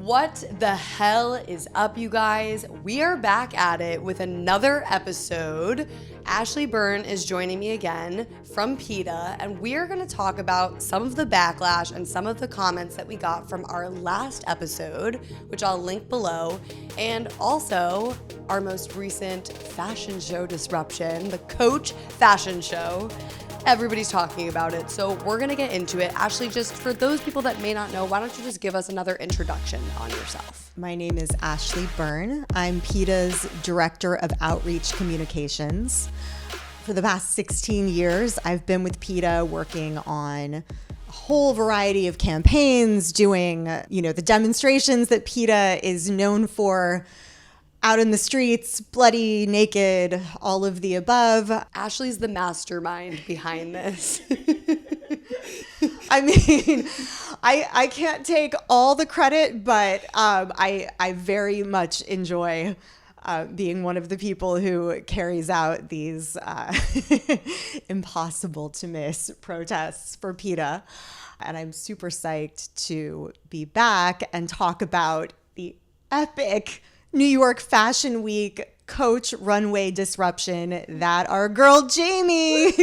What the hell is up, you guys? We are back at it with another episode. Ashley Byrne is joining me again from PETA, and we are going to talk about some of the backlash and some of the comments that we got from our last episode, which I'll link below, and also our most recent fashion show disruption, the Coach fashion show. Everybody's talking about it, so we're gonna get into it. Ashley, just for those people that may not know, why don't you just give us another introduction on yourself? My name is Ashley Byrne. I'm PETA's Director of Outreach Communications. For the past 16 years, I've been with PETA working on a whole variety of campaigns, doing, the demonstrations that PETA is known for, out in the streets, bloody, naked, all of the above. Ashley's the mastermind behind this. I mean, I can't take all the credit, but I very much enjoy being one of the people who carries out these impossible to miss protests for PETA. And I'm super psyched to be back and talk about the epic New York Fashion Week Coach runway disruption that our girl Jamie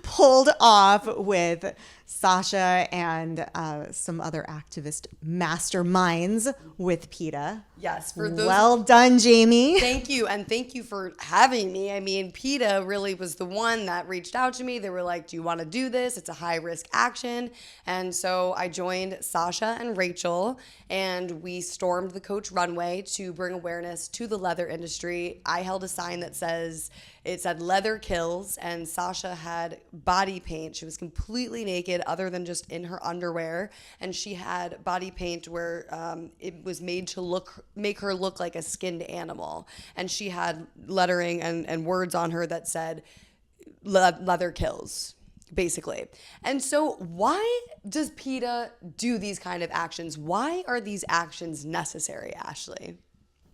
pulled off with Sasha and some other activist masterminds with PETA. Yes, for those. Well done, Jamie. Thank you, and thank you for having me. I mean, PETA really was the one that reached out to me. They were like, do you want to do this? It's a high-risk action. And so I joined Sasha and Rachel, and we stormed the Coach runway to bring awareness to the leather industry. I held a sign that said leather kills, and Sasha had body paint. She was completely naked other than just in her underwear, and she had body paint where it was made to make her look like a skinned animal, and she had lettering and words on her that said leather kills, basically. And so why does PETA do these kind of actions? Why are these actions necessary, Ashley?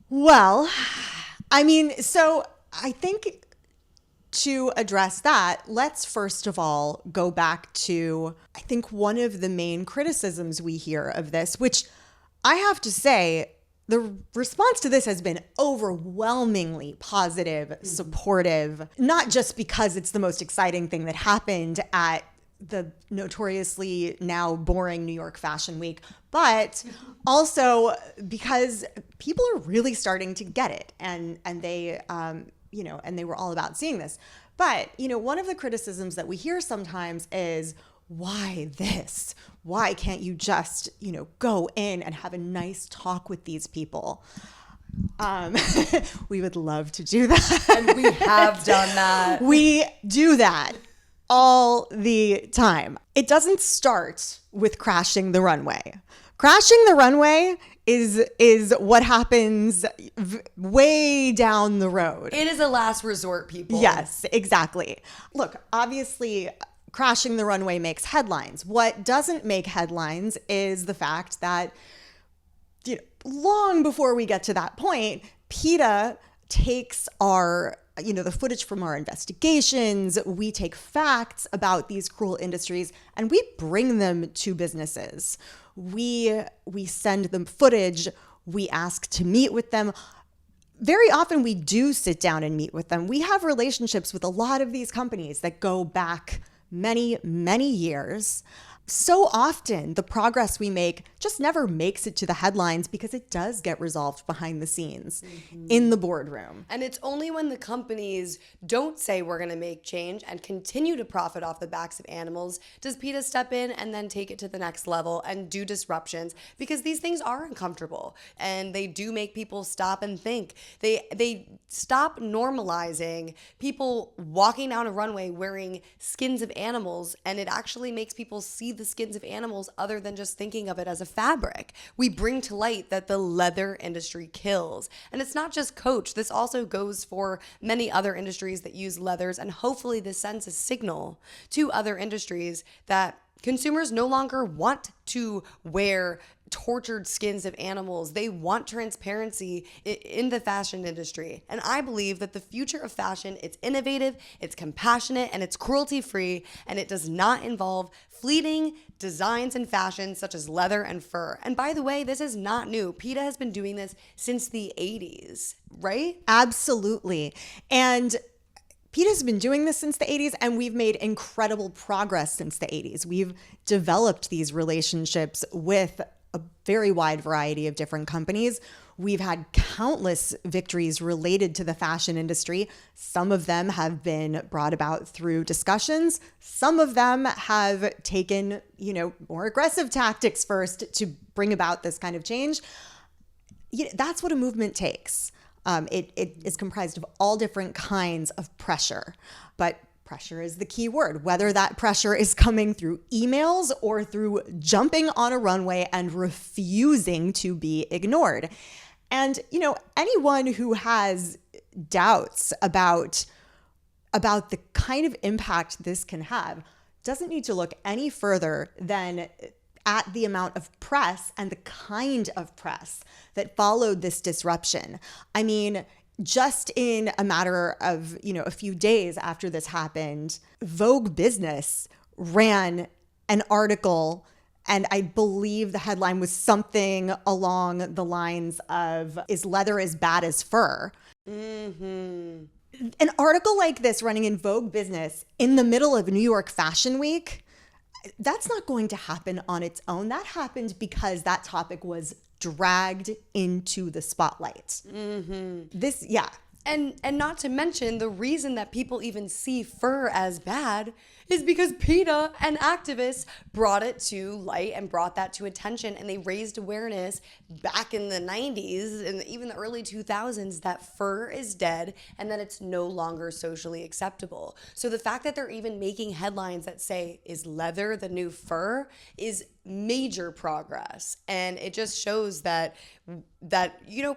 Well, I mean, so I think to address that, let's first of all go back to, I think, one of the main criticisms we hear of this, which I have to say, the response to this has been overwhelmingly positive, supportive, not just because it's the most exciting thing that happened at the notoriously now boring New York Fashion Week, but also because people are really starting to get it, and they and they were all about seeing this. But, one of the criticisms that we hear sometimes is, why this? Why can't you just, go in and have a nice talk with these people? We would love to do that. And we have done that. We do that all the time. It doesn't start with crashing the runway. Crashing the runway is what happens way down the road. It is a last resort, people. Yes, exactly. Look, obviously, crashing the runway makes headlines. What doesn't make headlines is the fact that long before we get to that point, PETA takes our the footage from our investigations, we take facts about these cruel industries, and we bring them to businesses. We send them footage. We ask to meet with them. Very often we do sit down and meet with them. We have relationships with a lot of these companies that go back many, many years. So often the progress we make just never makes it to the headlines because it does get resolved behind the scenes in the boardroom. And it's only when the companies don't say we're going to make change and continue to profit off the backs of animals does PETA step in and then take it to the next level and do disruptions, because these things are uncomfortable and they do make people stop and think. They stop normalizing people walking down a runway wearing skins of animals, and it actually makes people see the skins of animals other than just thinking of it as a fabric. We bring to light that the leather industry kills. And it's not just Coach. This also goes for many other industries that use leathers, and hopefully this sends a signal to other industries that consumers no longer want to wear tortured skins of animals. They want transparency in the fashion industry. And I believe that the future of fashion, it's innovative, it's compassionate, and it's cruelty-free, and it does not involve fleeting designs and fashions such as leather and fur. And by the way, this is not new. PETA has been doing this since the 80s, right? Absolutely. And PETA's been doing this since the 80s, and we've made incredible progress since the 80s. We've developed these relationships with a very wide variety of different companies. We've had countless victories related to the fashion industry. Some of them have been brought about through discussions. Some of them have taken, more aggressive tactics first to bring about this kind of change. That's what a movement takes. It is comprised of all different kinds of pressure, but pressure is the key word, whether that pressure is coming through emails or through jumping on a runway and refusing to be ignored. And, anyone who has doubts about the kind of impact this can have doesn't need to look any further than at the amount of press and the kind of press that followed this disruption. I mean, just in a matter of, a few days after this happened, Vogue Business ran an article, and I believe the headline was something along the lines of, "Is leather as bad as fur?" Mm-hmm. An article like this running in Vogue Business in the middle of New York Fashion Week, that's not going to happen on its own. That happened because that topic was dragged into the spotlight. Mm-hmm. And not to mention, the reason that people even see fur as bad is because PETA and activists brought it to light and brought that to attention, and they raised awareness back in the 90s and even the early 2000s that fur is dead and that it's no longer socially acceptable. So the fact that they're even making headlines that say, "Is leather the new fur?" is major progress. And it just shows that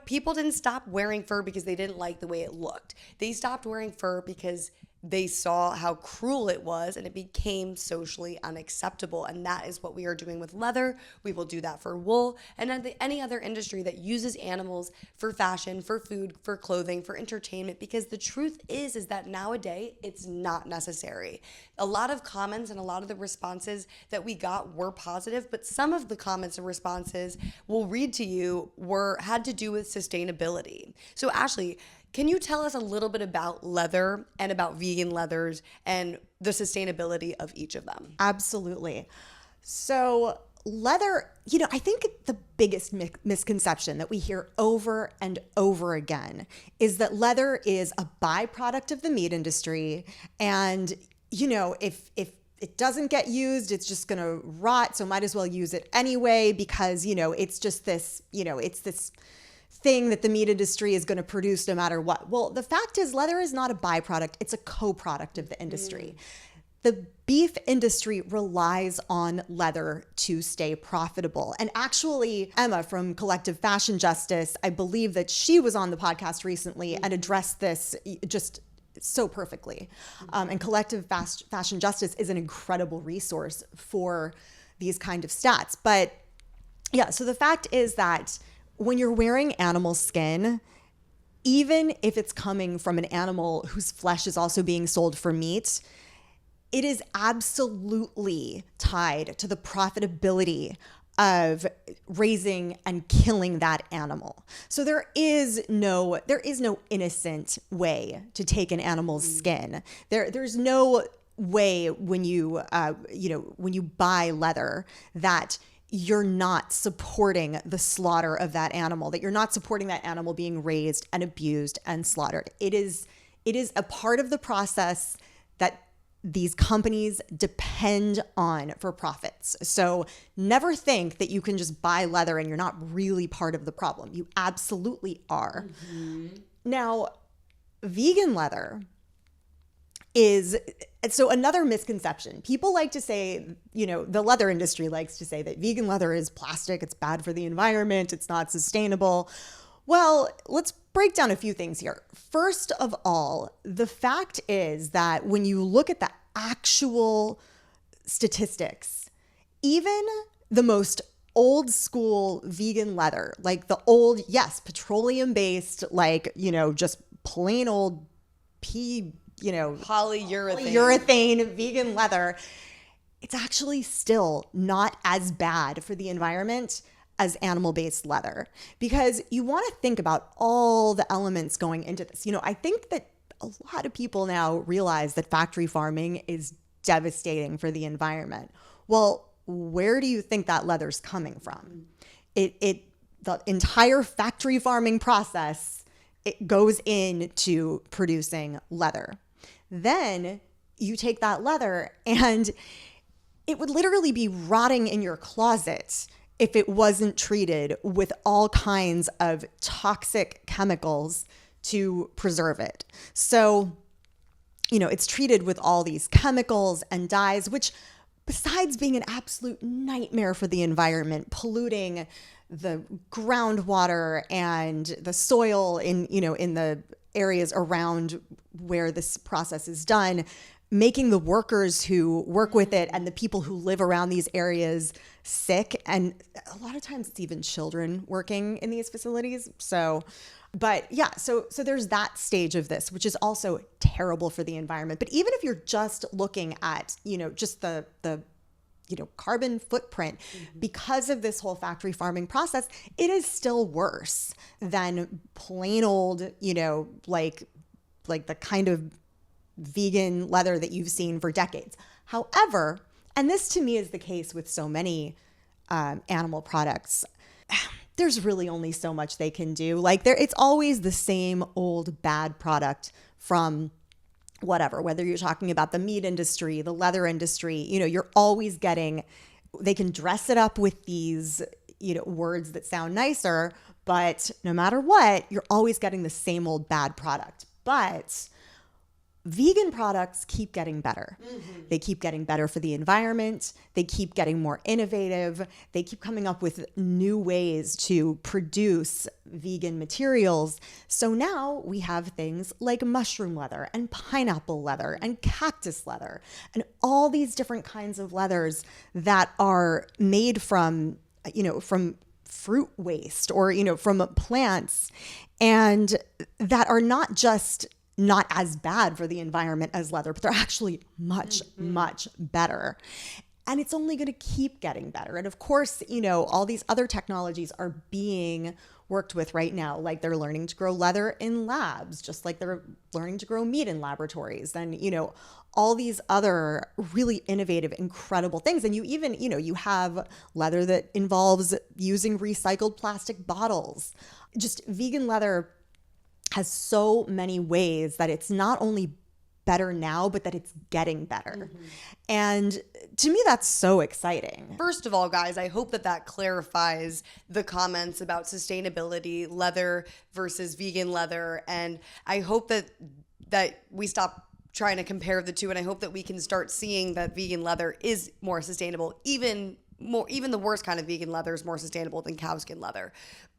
people didn't stop wearing fur because they didn't like the way it looked. They stopped wearing fur because they saw how cruel it was and it became socially unacceptable. And that is what we are doing with leather. We will do that for wool and any other industry that uses animals for fashion, for food, for clothing, for entertainment, because the truth is that nowadays it's not necessary. A lot of comments and a lot of the responses that we got were positive, but some of the comments and responses we'll read to you had to do with sustainability. So Ashley, can you tell us a little bit about leather and about vegan leathers and the sustainability of each of them? Absolutely. So leather, I think the biggest misconception that we hear over and over again is that leather is a byproduct of the meat industry. And, if it doesn't get used, it's just going to rot. So might as well use it anyway, because, it's just this, it's this thing that the meat industry is going to produce no matter what. Well, the fact is leather is not a byproduct. It's a co-product of the industry. The beef industry relies on leather to stay profitable. And actually, Emma from Collective Fashion Justice, I believe that she was on the podcast recently and addressed this just so perfectly. And Collective Fashion Justice is an incredible resource for these kind of stats. But yeah, so the fact is that when you're wearing animal skin, even if it's coming from an animal whose flesh is also being sold for meat, it is absolutely tied to the profitability of raising and killing that animal. So there is no innocent way to take an animal's skin. There's no way when you buy leather that you're not supporting the slaughter of that animal, that you're not supporting that animal being raised and abused and slaughtered. It is a part of the process that these companies depend on for profits. So never think that you can just buy leather and you're not really part of the problem. You absolutely are. Mm-hmm. Now, vegan leather is, so another misconception. People like to say, the leather industry likes to say that vegan leather is plastic, it's bad for the environment, it's not sustainable. Well, let's break down a few things here. First of all, the fact is that when you look at the actual statistics, even the most old school vegan leather, like the old, yes, petroleum based, like, just plain old polyurethane vegan leather, it's actually still not as bad for the environment as animal-based leather, because you want to think about all the elements going into this. I think that a lot of people now realize that factory farming is devastating for the environment. Well, where do you think that leather's coming from? The entire factory farming process, it goes into producing leather. Then you take that leather and it would literally be rotting in your closet if it wasn't treated with all kinds of toxic chemicals to preserve it. So, it's treated with all these chemicals and dyes, which, besides being an absolute nightmare for the environment, polluting the groundwater and the soil in the areas around where this process is done, making the workers who work with it and the people who live around these areas sick. And a lot of times it's even children working in these facilities. So there's that stage of this, which is also terrible for the environment. But even if you're just looking at, just the carbon footprint, because of this whole factory farming process, it is still worse than plain old, like the kind of vegan leather that you've seen for decades. However, and this to me is the case with so many animal products, there's really only so much they can do. Like it's always the same old bad product from whether you're talking about the meat industry, the leather industry, you're always getting, they can dress it up with these, words that sound nicer, but no matter what, you're always getting the same old bad product. But vegan products keep getting better. They keep getting better for the environment. They keep getting more innovative. They keep coming up with new ways to produce vegan materials. So now we have things like mushroom leather and pineapple leather and cactus leather and all these different kinds of leathers that are made from fruit waste or, from plants, and that are not just not as bad for the environment as leather, but they're actually much, much better. And it's only going to keep getting better. And of course, all these other technologies are being worked with right now. Like they're learning to grow leather in labs, just like they're learning to grow meat in laboratories. And, all these other really innovative, incredible things. And you even, you have leather that involves using recycled plastic bottles. Just vegan leather has so many ways that it's not only better now, but that it's getting better. And to me, that's so exciting. First of all, guys, I hope that clarifies the comments about sustainability, leather versus vegan leather. And I hope that we stop trying to compare the two. And I hope that we can start seeing that vegan leather is more sustainable, even the worst kind of vegan leather is more sustainable than cow skin leather.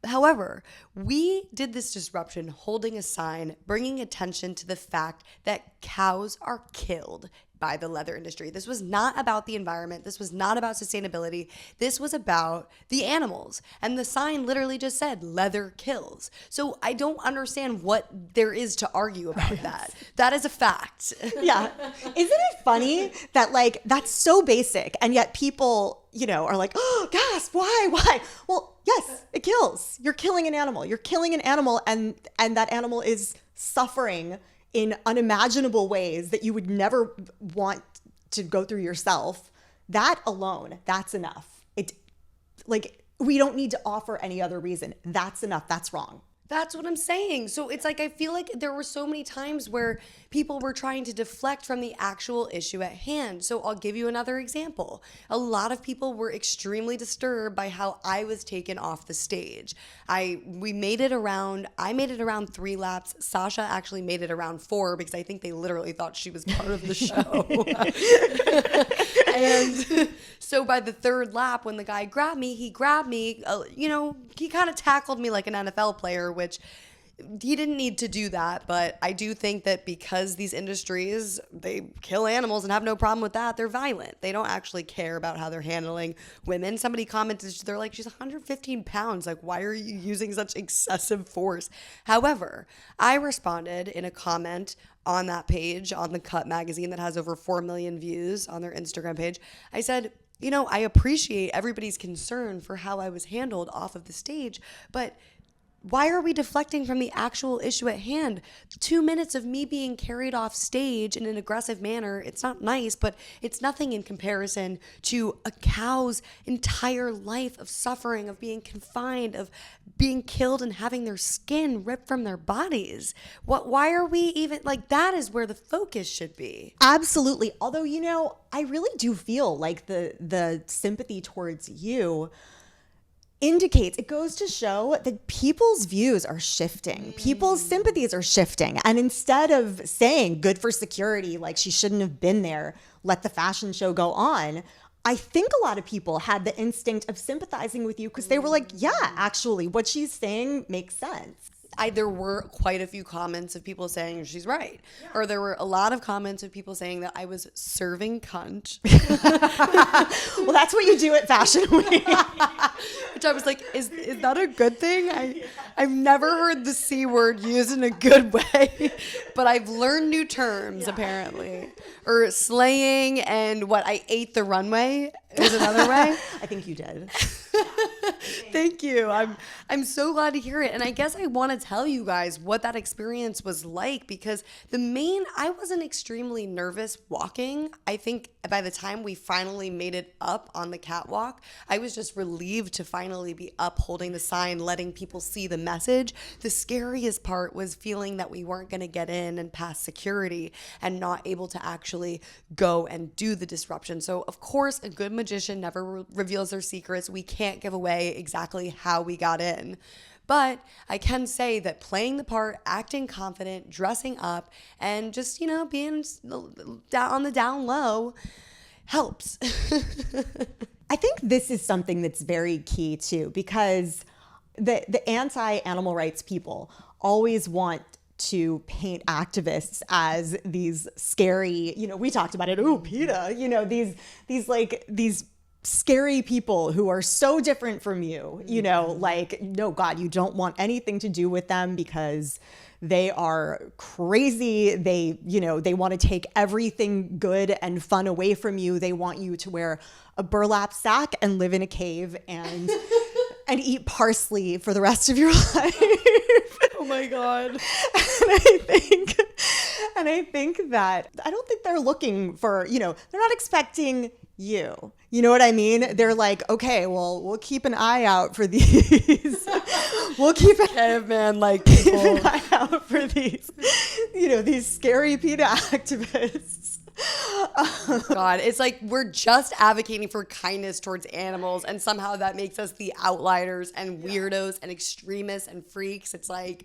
However, we did this disruption holding a sign, bringing attention to the fact that cows are killed by the leather industry. This was not about the environment. This was not about sustainability. This was about the animals. And the sign literally just said, leather kills. So I don't understand what there is to argue about that. That is a fact. Yeah. Isn't it funny that that's so basic and yet people, are like, oh, gasp, why? Well, yes, it kills. You're killing an animal. You're killing an animal and that animal is suffering in unimaginable ways that you would never want to go through yourself. That alone, that's enough. We don't need to offer any other reason. That's enough. That's wrong. That's what I'm saying. So it's I feel like there were so many times where people were trying to deflect from the actual issue at hand. So I'll give you another example. A lot of people were extremely disturbed by how I was taken off the stage. I made it around 3 laps. Sasha actually made it around 4 because I think they literally thought she was part of the show. And so by the 3rd lap, when the guy grabbed me, he kind of tackled me like an NFL player, which he didn't need to do that, but I do think that because these industries, they kill animals and have no problem with that, they're violent. They don't actually care about how they're handling women. Somebody commented, they're like, she's 115 pounds. Like, why are you using such excessive force? However, I responded in a comment on that page, on the Cut magazine that has over 4 million views on their Instagram page. I said, I appreciate everybody's concern for how I was handled off of the stage, but why are we deflecting from the actual issue at hand? 2 minutes of me being carried off stage in an aggressive manner, it's not nice, but it's nothing in comparison to a cow's entire life of suffering, of being confined, of being killed and having their skin ripped from their bodies. Why are we even, like, that is where the focus should be. Absolutely. Although, I really do feel like the sympathy towards you indicates, it goes to show that people's views are shifting. People's sympathies are shifting. And instead of saying good for security, like she shouldn't have been there, let the fashion show go on, I think a lot of people had the instinct of sympathizing with you because they were like, yeah, actually, what she's saying makes sense. There were quite a few comments of people saying she's right. Yeah. Or there were a lot of comments of people saying that I was serving cunt. Well, that's what you do at Fashion Week. Which I was like, is that a good thing? I've never heard the C word used in a good way, but I've learned new terms apparently. Or slaying and what, I ate the runway is another way. I think you did. Thank you. I'm so glad to hear it. And I guess I want to tell you guys what that experience was like, because I wasn't extremely nervous walking. I think by the time we finally made it up on the catwalk, I was just relieved to finally be up holding the sign, letting people see the message. The scariest part was feeling that we weren't going to get in and pass security and not able to actually go and do the disruption. So of course, a good magician never reveals their secrets. We can't give away exactly how we got in. But I can say that playing the part, acting confident, dressing up, and just, being on the down low helps. I think this is something that's very key too, because the anti-animal rights people always want to paint activists as these scary, we talked about it, PETA, these scary people who are so different from you, like, no, God, you don't want anything to do with them because they are crazy. They want to take everything good and fun away from you. They want you to wear a burlap sack and live in a cave and eat parsley for the rest of your life. Oh my God. And I think that I don't think they're looking for, they're not expecting you. You know what I mean? They're like, okay, well, we'll keep an eye out for these. We'll keep an eye out for these, these scary PETA activists. God, it's like we're just advocating for kindness towards animals, and somehow that makes us the outliers and weirdos and extremists and freaks. It's like,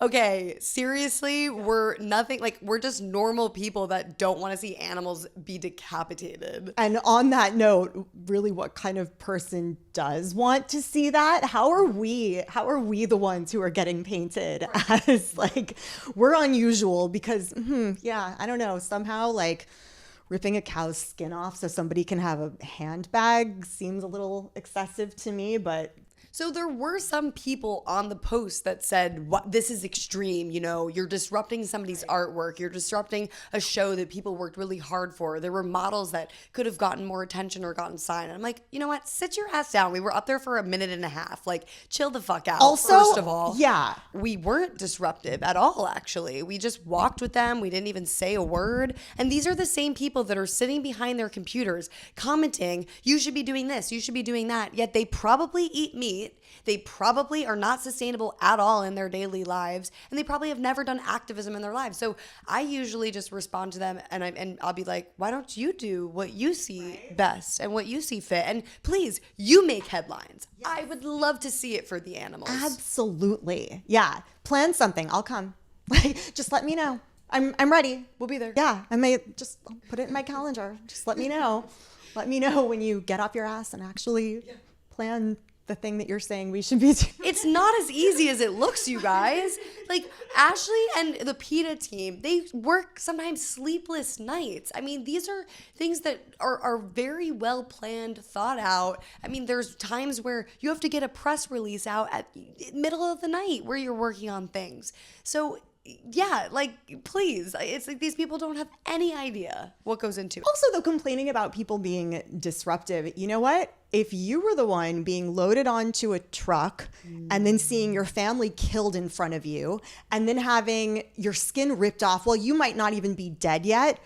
okay, seriously, we're nothing, like, we're just normal people that don't want to see animals be decapitated. And on that note, really, what kind of person does want to see that? How are we the ones who are getting painted as, like, we're unusual because, I don't know, somehow, like, ripping a cow's skin off so somebody can have a handbag seems a little excessive to me, but... So there were some people on the post that said, "What? This is extreme. You're disrupting somebody's artwork. You're disrupting a show that people worked really hard for." There were models that could have gotten more attention or gotten signed. And I'm like, you know what? Sit your ass down. We were up there for a minute and a half. Like, chill the fuck out. Also, first of all, yeah, we weren't disruptive at all, actually. We just walked with them. We didn't even say a word. And these are the same people that are sitting behind their computers commenting, you should be doing this, you should be doing that. Yet they probably eat meat. They probably are not sustainable at all in their daily lives, and they probably have never done activism in their lives. So I usually just respond to them, and I'll be like, why don't you do what you see best and what you see fit? And please, you make headlines. Yes. I would love to see it for the animals. Absolutely. Yeah. Plan something. I'll come. Just let me know. I'm ready. We'll be there. Yeah. I'll put it in my calendar. Just let me know. Let me know when you get off your ass and actually plan the thing that you're saying we should be doing? It's not as easy as it looks, you guys. Like, Ashley and the PETA team, they work sometimes sleepless nights. I mean, these are things that are very well planned, thought out. I mean, there's times where you have to get a press release out at middle of the night where you're working on things. So yeah, like, please. It's like these people don't have any idea what goes into it. Also, though, complaining about people being disruptive, you know what? If you were the one being loaded onto a truck and then seeing your family killed in front of you and then having your skin ripped off, well, you might not even be dead yet,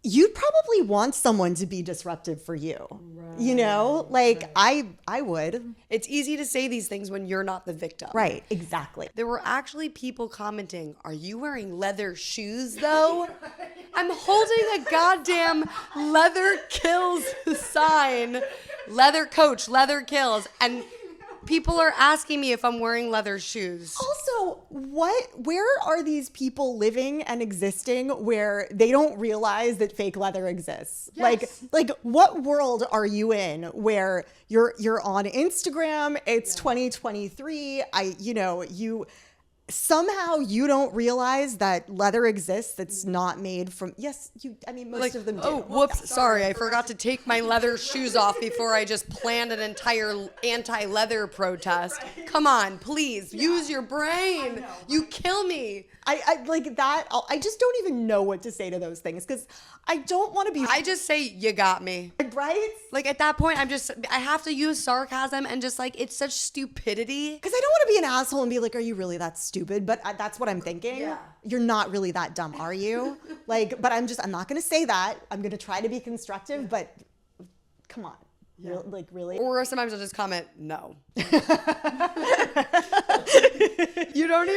you'd probably want someone to be disruptive for you. Right, you know, like right. I would. It's easy to say these things when you're not the victim. Right, exactly. There were actually people commenting, "Are you wearing leather shoes though?" I'm holding a goddamn leather kills sign. Leather coach, leather kills. And people are asking me if I'm wearing leather shoes. Also, where are these people living and existing where they don't realize that fake leather exists? Yes. Like what world are you in where you're on Instagram, it's 2023, somehow you don't realize that leather exists that's not made from, most of them do. Oh, whoops, sorry, I forgot to take my leather shoes off before I just planned an entire anti-leather protest. Come on, please, use your brain. You kill me. I like that. I just don't even know what to say to those things because I don't want to be. I just say, you got me. Right? Like at that point, I have to use sarcasm and just like, it's such stupidity. Because I don't want to be an asshole and be like, are you really that stupid? But that's what I'm thinking. Yeah. You're not really that dumb, are you? But I'm not going to say that. I'm going to try to be constructive, but come on. Yeah. Really? Or sometimes I'll just comment, no. You don't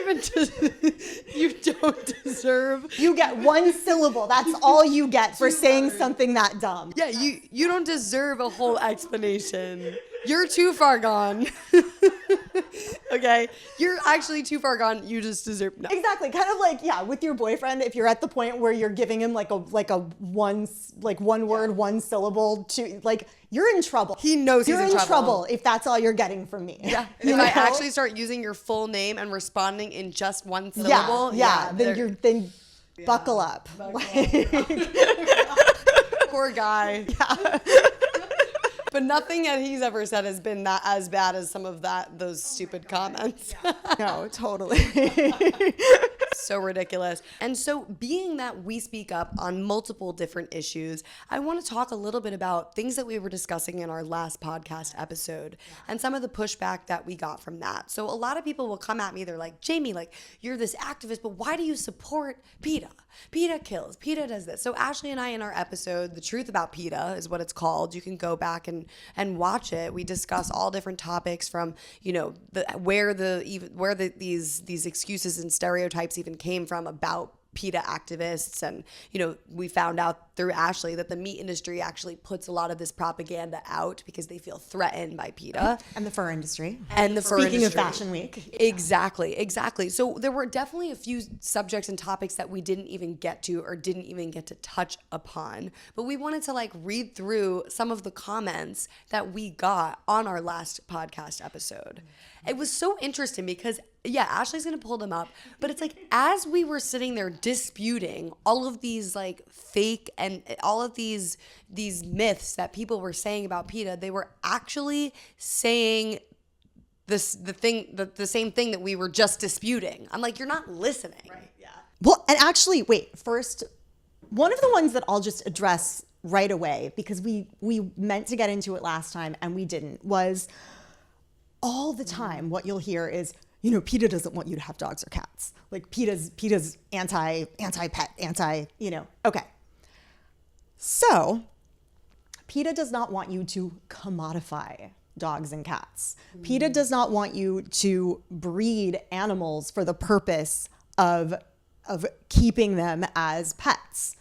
deserve. You get one syllable. That's all you get for saying something that dumb. Yeah, you don't deserve a whole explanation. You're too far gone. Okay? You're actually too far gone. You just deserve no. Exactly. Kind of like, yeah, with your boyfriend, if you're at the point where you're giving him like one word, one syllable to you're in trouble. He knows you're he's in trouble if that's all you're getting from me. Yeah. If I actually start using your full name and responding in just one syllable, then buckle up. Poor guy. Yeah. But nothing that he's ever said has been that as bad as some of those stupid comments. No, totally. So ridiculous. And so being that we speak up on multiple different issues, I want to talk a little bit about things that we were discussing in our last podcast episode and some of the pushback that we got from that. So a lot of people will come at me, they're like, Jamie, you're this activist, but why do you support PETA? PETA kills, PETA does this. So Ashley and I, in our episode, The Truth About PETA is what it's called. You can go back and watch it. We discuss all different topics from, where these excuses and stereotypes even came from about PETA activists. And, we found out through Ashley that the meat industry actually puts a lot of this propaganda out because they feel threatened by PETA. And the fur industry. Speaking of Fashion Week. Exactly. So there were definitely a few subjects and topics that we didn't even get to or didn't even get to touch upon. But we wanted to read through some of the comments that we got on our last podcast episode. It was so interesting because Ashley's going to pull them up, but it's as we were sitting there disputing all of these fake and all of these myths that people were saying about PETA, they were actually saying the same thing that we were just disputing. I'm like, you're not listening. Right, yeah. Well, and actually, wait, first, one of the ones that I'll just address right away, because we meant to get into it last time and we didn't, was all the time what you'll hear is, PETA doesn't want you to have dogs or cats. PETA's anti-pet, okay. So PETA does not want you to commodify dogs and cats. PETA does not want you to breed animals for the purpose of keeping them as pets.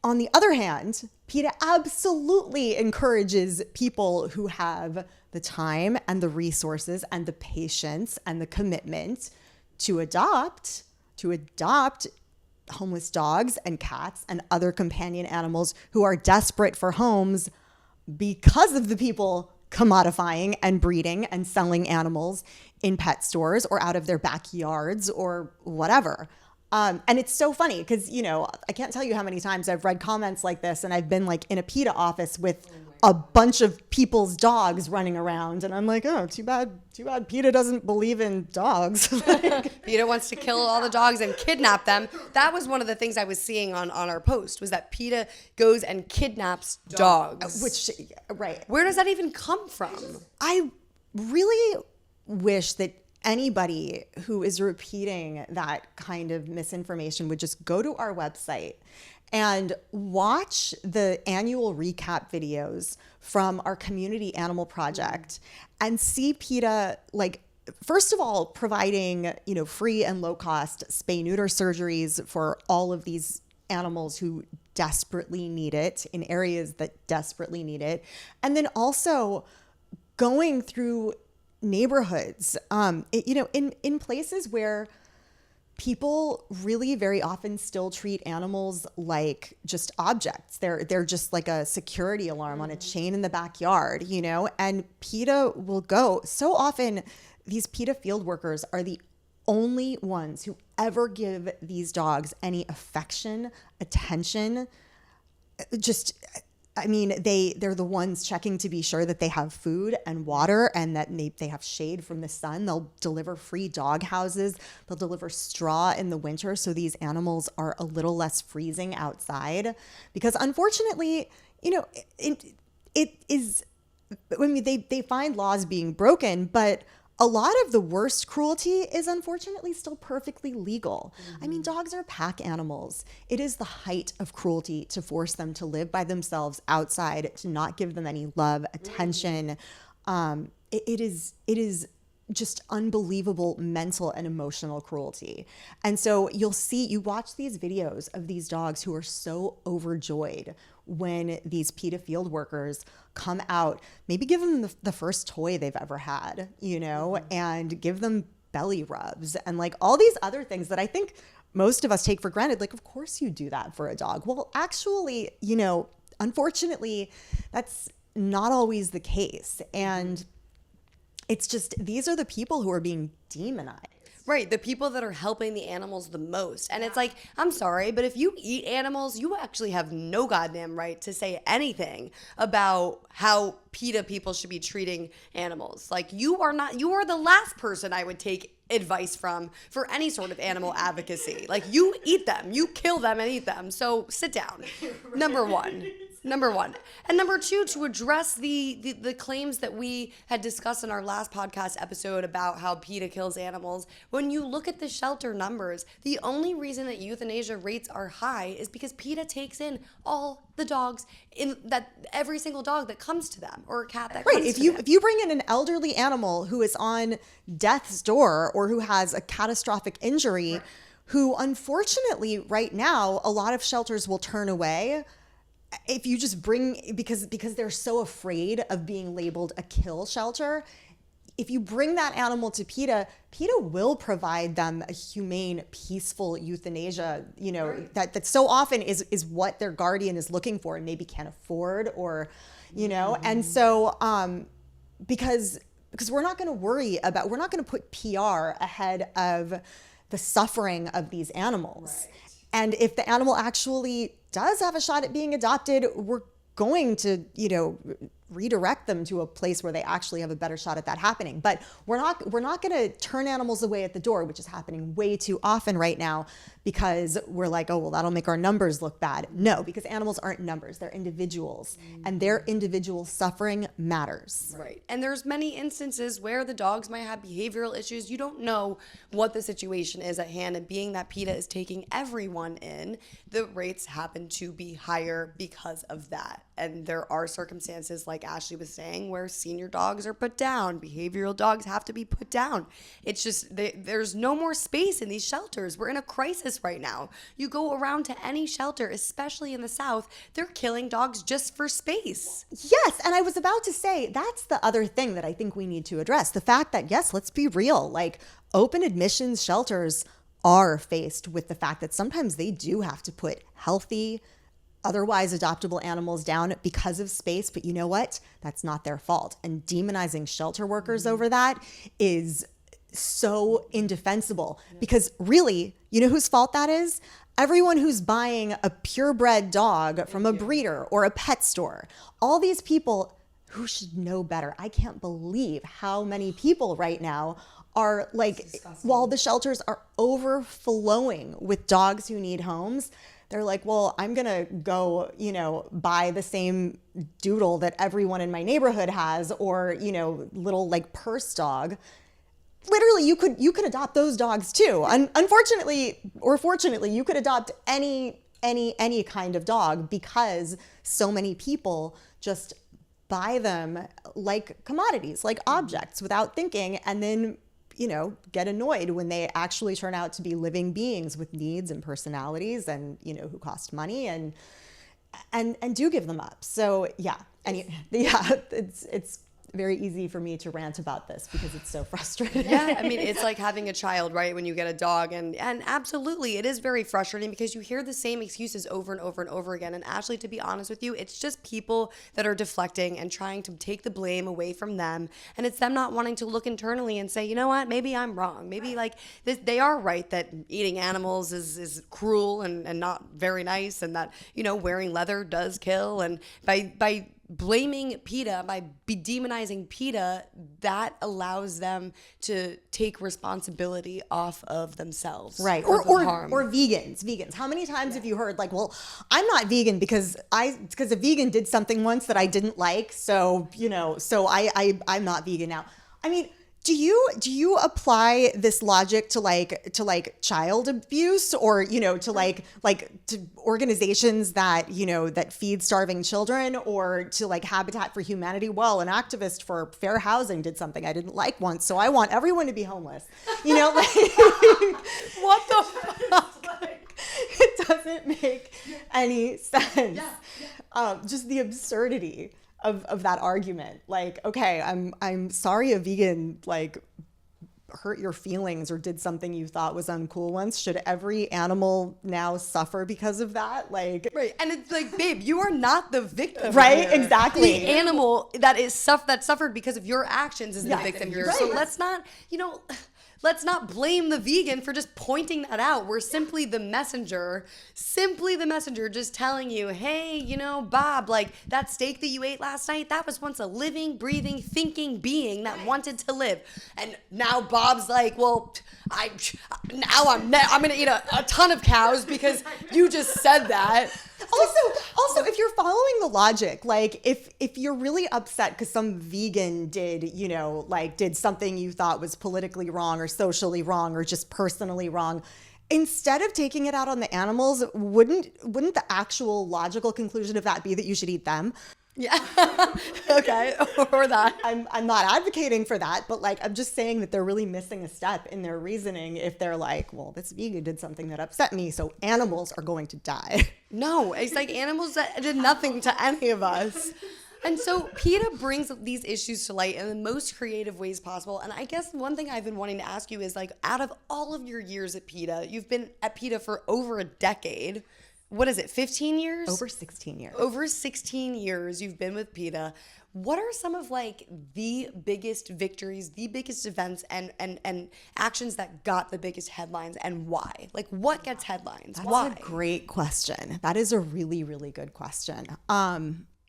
On the other hand, PETA absolutely encourages people who have the time and the resources and the patience and the commitment to adopt homeless dogs and cats and other companion animals who are desperate for homes because of the people commodifying and breeding and selling animals in pet stores or out of their backyards or whatever. And it's so funny because, I can't tell you how many times I've read comments like this, and I've been like in a PETA office with a bunch of people's dogs running around. And I'm like, oh, too bad PETA doesn't believe in dogs. PETA wants to kill all the dogs and kidnap them. That was one of the things I was seeing on our post, was that PETA goes and kidnaps dogs. Which, right. Where does that even come from? I really wish that anybody who is repeating that kind of misinformation would just go to our website and watch the annual recap videos from our community animal project and see PETA, first of all, providing, free and low cost spay-neuter surgeries for all of these animals who desperately need it in areas that desperately need it. And then also going through neighborhoods, in places where people really very often still treat animals like just objects. They're just like a security alarm on a chain in the backyard, and PETA will go. So often these PETA field workers are the only ones who ever give these dogs any affection, attention, they're the ones checking to be sure that they have food and water and that they have shade from the sun. They'll deliver free dog houses. They'll deliver straw in the winter so these animals are a little less freezing outside. Because unfortunately, they find laws being broken, but a lot of the worst cruelty is unfortunately still perfectly legal. Mm-hmm. Dogs are pack animals. It is the height of cruelty to force them to live by themselves outside, to not give them any love, attention. It is just unbelievable mental and emotional cruelty. And so you watch these videos of these dogs who are so overjoyed when these PETA field workers come out, maybe give them the first toy they've ever had, and give them belly rubs and all these other things that I think most of us take for granted. Of course you do that for a dog. Well, actually, unfortunately, that's not always the case. And it's just, these are the people who are being demonized. Right, the people that are helping the animals the most. And it's I'm sorry, but if you eat animals, you actually have no goddamn right to say anything about how PETA people should be treating animals. You are the last person I would take advice from for any sort of animal advocacy. You eat them, you kill them and eat them. So sit down. Right. Number one. And number two, to address the claims that we had discussed in our last podcast episode about how PETA kills animals, when you look at the shelter numbers, the only reason that euthanasia rates are high is because PETA takes in all the dogs, every single dog that comes to them, or a cat that comes to them. If you bring in an elderly animal who is on death's door or who has a catastrophic injury, who unfortunately right now a lot of shelters will turn away. If you just because they're so afraid of being labeled a kill shelter, if you bring that animal to PETA, PETA will provide them a humane, peaceful euthanasia, that so often is what their guardian is looking for and maybe can't afford, or, and so because we're not going to put PR ahead of the suffering of these animals. Right. And if the animal actually does have a shot at being adopted, we're going to, redirect them to a place where they actually have a better shot at that happening. But we're not going to turn animals away at the door, which is happening way too often right now, because we're like, oh, well, that'll make our numbers look bad. No, because animals aren't numbers. They're individuals, and their individual suffering matters. Right. And there's many instances where the dogs might have behavioral issues. You don't know what the situation is at hand, and being that PETA is taking everyone in, the rates happen to be higher because of that. And there are circumstances, like Ashley was saying, where senior dogs are put down. Behavioral dogs have to be put down. It's just, there's no more space in these shelters. We're in a crisis right now. You go around to any shelter, especially in the South, they're killing dogs just for space. Yes, and I was about to say, that's the other thing that I think we need to address. The fact that, yes, let's be real, open admissions shelters are faced with the fact that sometimes they do have to put healthy, otherwise adoptable animals down because of space. But you know what? That's not their fault. And demonizing shelter workers over that is so indefensible, because really, you know whose fault that is? Everyone who's buying a purebred dog from a breeder or a pet store. All these people who should know better. I can't believe how many people right now are like, while the shelters are overflowing with dogs who need homes, they're like, well, I'm going to go, buy the same doodle that everyone in my neighborhood has, or, little like purse dog. Literally, you could adopt those dogs too. Unfortunately or fortunately, you could adopt any kind of dog, because so many people just buy them like commodities, like objects, without thinking, and then get annoyed when they actually turn out to be living beings with needs and personalities, and who cost money, and do give them up. So it's very easy for me to rant about this because it's so frustrating. Yeah, I mean, it's like having a child, right? When you get a dog, and absolutely, it is very frustrating because you hear the same excuses over and over and over again. And Ashley, to be honest with you, it's just people that are deflecting and trying to take the blame away from them. And it's them not wanting to look internally and say, you know what, maybe I'm wrong. Maybe like they are right that eating animals is cruel and not very nice, and that, wearing leather does kill. And by blaming PETA, by demonizing PETA, that allows them to take responsibility off of themselves. Right. Or vegans. How many times have you heard like, well, I'm not vegan because a vegan did something once that I didn't like. So, I'm not vegan now. I mean, do you apply this logic to child abuse, or to organizations that that feed starving children, or to like Habitat for Humanity? Well, an activist for fair housing did something I didn't like once, so I want everyone to be homeless. Like what the fuck? It doesn't make any sense. Just the absurdity of that argument. Like, okay, I'm sorry a vegan like hurt your feelings or did something you thought was uncool once. Should every animal now suffer because of that? Like, right. And it's like, babe, you are not the victim. Right? Here. Exactly. The animal that suffered because of your actions is the victim here. Right. So let's not blame the vegan for just pointing that out. We're simply the messenger, just telling you, hey, Bob, like that steak that you ate last night, that was once a living, breathing, thinking being that wanted to live. And now Bob's like, well, I'm going to eat a ton of cows because you just said that. Also, if you're following the logic, like if you're really upset because some vegan did something you thought was politically wrong or socially wrong or just personally wrong, instead of taking it out on the animals, wouldn't the actual logical conclusion of that be that you should eat them? Yeah. Okay. Or that. I'm not advocating for that, but like I'm just saying that they're really missing a step in their reasoning if they're like, well, this vegan did something that upset me, so animals are going to die. No, it's like animals that did nothing to any of us. And so PETA brings these issues to light in the most creative ways possible. And I guess one thing I've been wanting to ask you is, like, out of all of your years at PETA, you've been at PETA for over a decade. What is it, 15 years? Over 16 years. Over 16 years you've been with PETA. What are some of like the biggest victories, the biggest events and actions that got the biggest headlines, and why? Like, what gets headlines? Why? That's a great question. That is a really, really good question.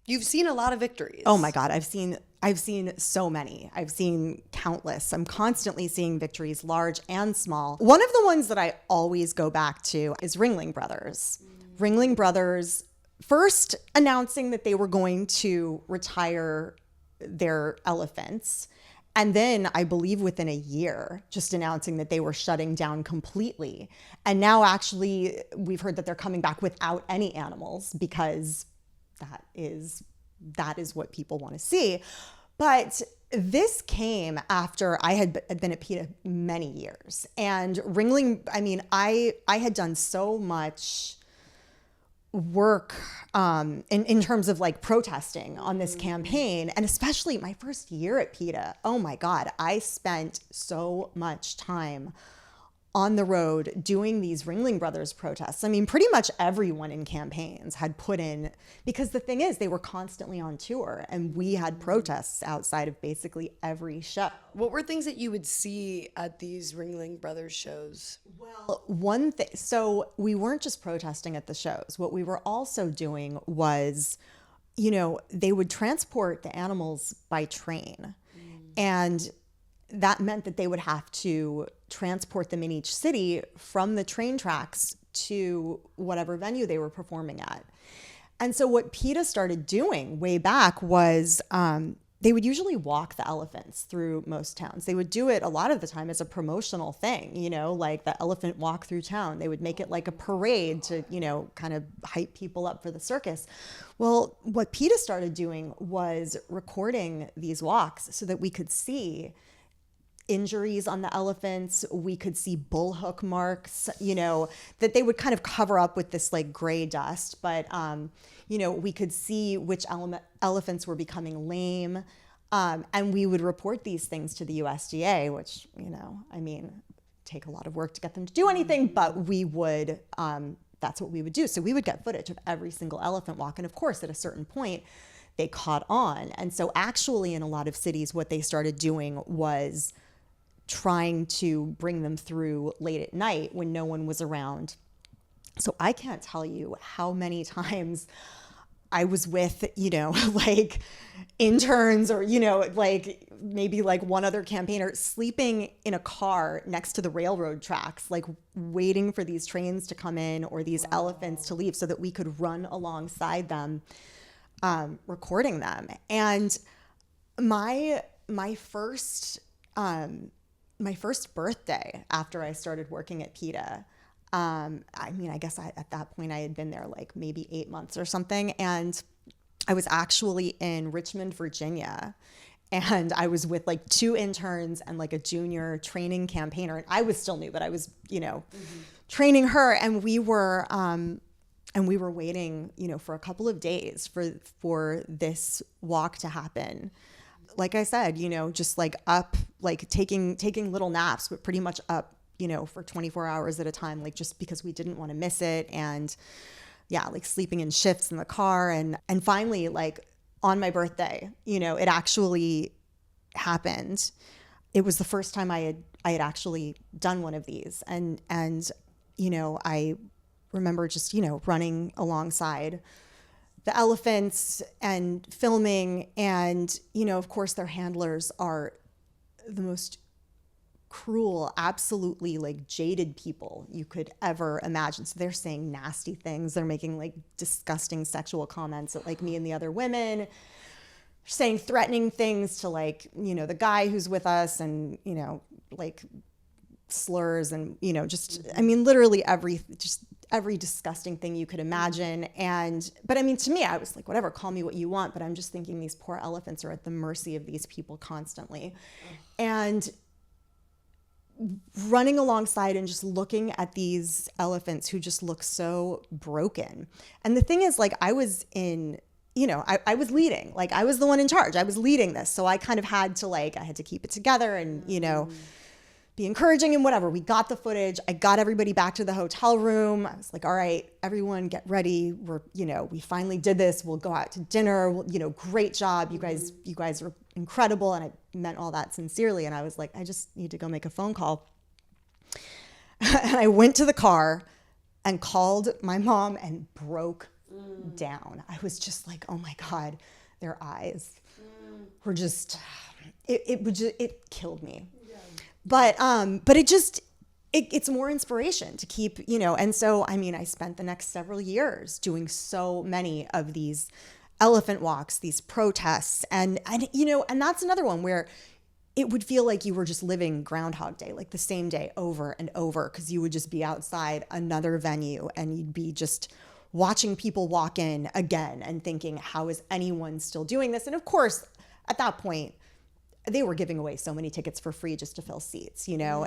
You've seen a lot of victories. Oh my God, I've seen so many. I've seen countless. I'm constantly seeing victories, large and small. One of the ones that I always go back to is Ringling Brothers. Ringling Brothers first announcing that they were going to retire their elephants. And then I believe within a year, just announcing that they were shutting down completely. And now actually we've heard that they're coming back without any animals, because that is what people want to see. But this came after I had been at PETA many years. And Ringling, I mean, I had done so much work in terms of like protesting on this campaign, and especially my first year at PETA. Oh my God, I spent so much time on the road doing these Ringling Brothers protests. I mean, pretty much everyone in campaigns had put in, because the thing is, they were constantly on tour and we had protests outside of basically every show. What were things that you would see at these Ringling Brothers shows? Well, one thing, so we weren't just protesting at the shows. What we were also doing was, you know, they would transport the animals by train. And that meant that they would have to transport them in each city from the train tracks to whatever venue they were performing at. And so what PETA started doing way back was they would usually walk the elephants through most towns. They would do it a lot of the time as a promotional thing, you know, like the elephant walk through town. They would make it like a parade to, you know, kind of hype people up for the circus. Well, what PETA started doing was recording these walks so that we could see injuries on the elephants. We could see bullhook marks, you know, that they would kind of cover up with this like gray dust. But, you know, we could see which elephants were becoming lame. And we would report these things to the USDA, which, you know, I mean, take a lot of work to get them to do anything, but we would, that's what we would do. So we would get footage of every single elephant walk. And of course, at a certain point, they caught on. And so actually in a lot of cities, what they started doing was trying to bring them through late at night when no one was around. So I can't tell you how many times I was with, you know, like interns or, you know, like maybe like one other campaigner sleeping in a car next to the railroad tracks, like waiting for these trains to come in or these elephants to leave so that we could run alongside them, recording them. And my first birthday after I started working at PETA, I mean, I guess at that point I had been there like maybe 8 months or something. And I was actually in Richmond, Virginia. And I was with like 2 interns and like a junior training campaigner. And I was still new, but I was, you know, training her. And we were waiting, you know, for a couple of days for this walk to happen. Like I said, you know, just like up, like taking little naps, but pretty much up, you know, for 24 hours at a time, like just because we didn't want to miss it. And yeah, like sleeping in shifts in the car. And finally, like on my birthday, you know, it actually happened. It was the first time I had actually done one of these. And, you know, I remember just, you know, running alongside the elephants and filming. And, you know, of course, their handlers are the most cruel, absolutely like jaded people you could ever imagine. So they're saying nasty things. They're making like disgusting sexual comments at like me and the other women, saying threatening things to like, you know, the guy who's with us, and, you know, like slurs and, you know, just, I mean, literally every disgusting thing you could imagine. But I mean, to me, I was like, whatever, call me what you want. But I'm just thinking these poor elephants are at the mercy of these people constantly. And running alongside and just looking at these elephants who just look so broken. And the thing is, like, I was in, you know, I was leading, like I was the one in charge. I was leading this. So I kind of had to like, I had to keep it together and, you know, be encouraging and whatever. We got the footage. I got everybody back to the hotel room. I was like, all right, everyone get ready. We're, you know, we finally did this. We'll go out to dinner. You know, great job. You guys are incredible. And I meant all that sincerely. And I was like, I just need to go make a phone call. And I went to the car and called my mom and broke down. I was just like, oh my God, their eyes were just, it killed me. But it's more inspiration to keep, you know. And so, I mean, I spent the next several years doing so many of these elephant walks, these protests, and you know, and that's another one where it would feel like you were just living Groundhog Day, like the same day over and over, because you would just be outside another venue and you'd be just watching people walk in again and thinking, how is anyone still doing this? And of course, at that point, they were giving away so many tickets for free just to fill seats, you know,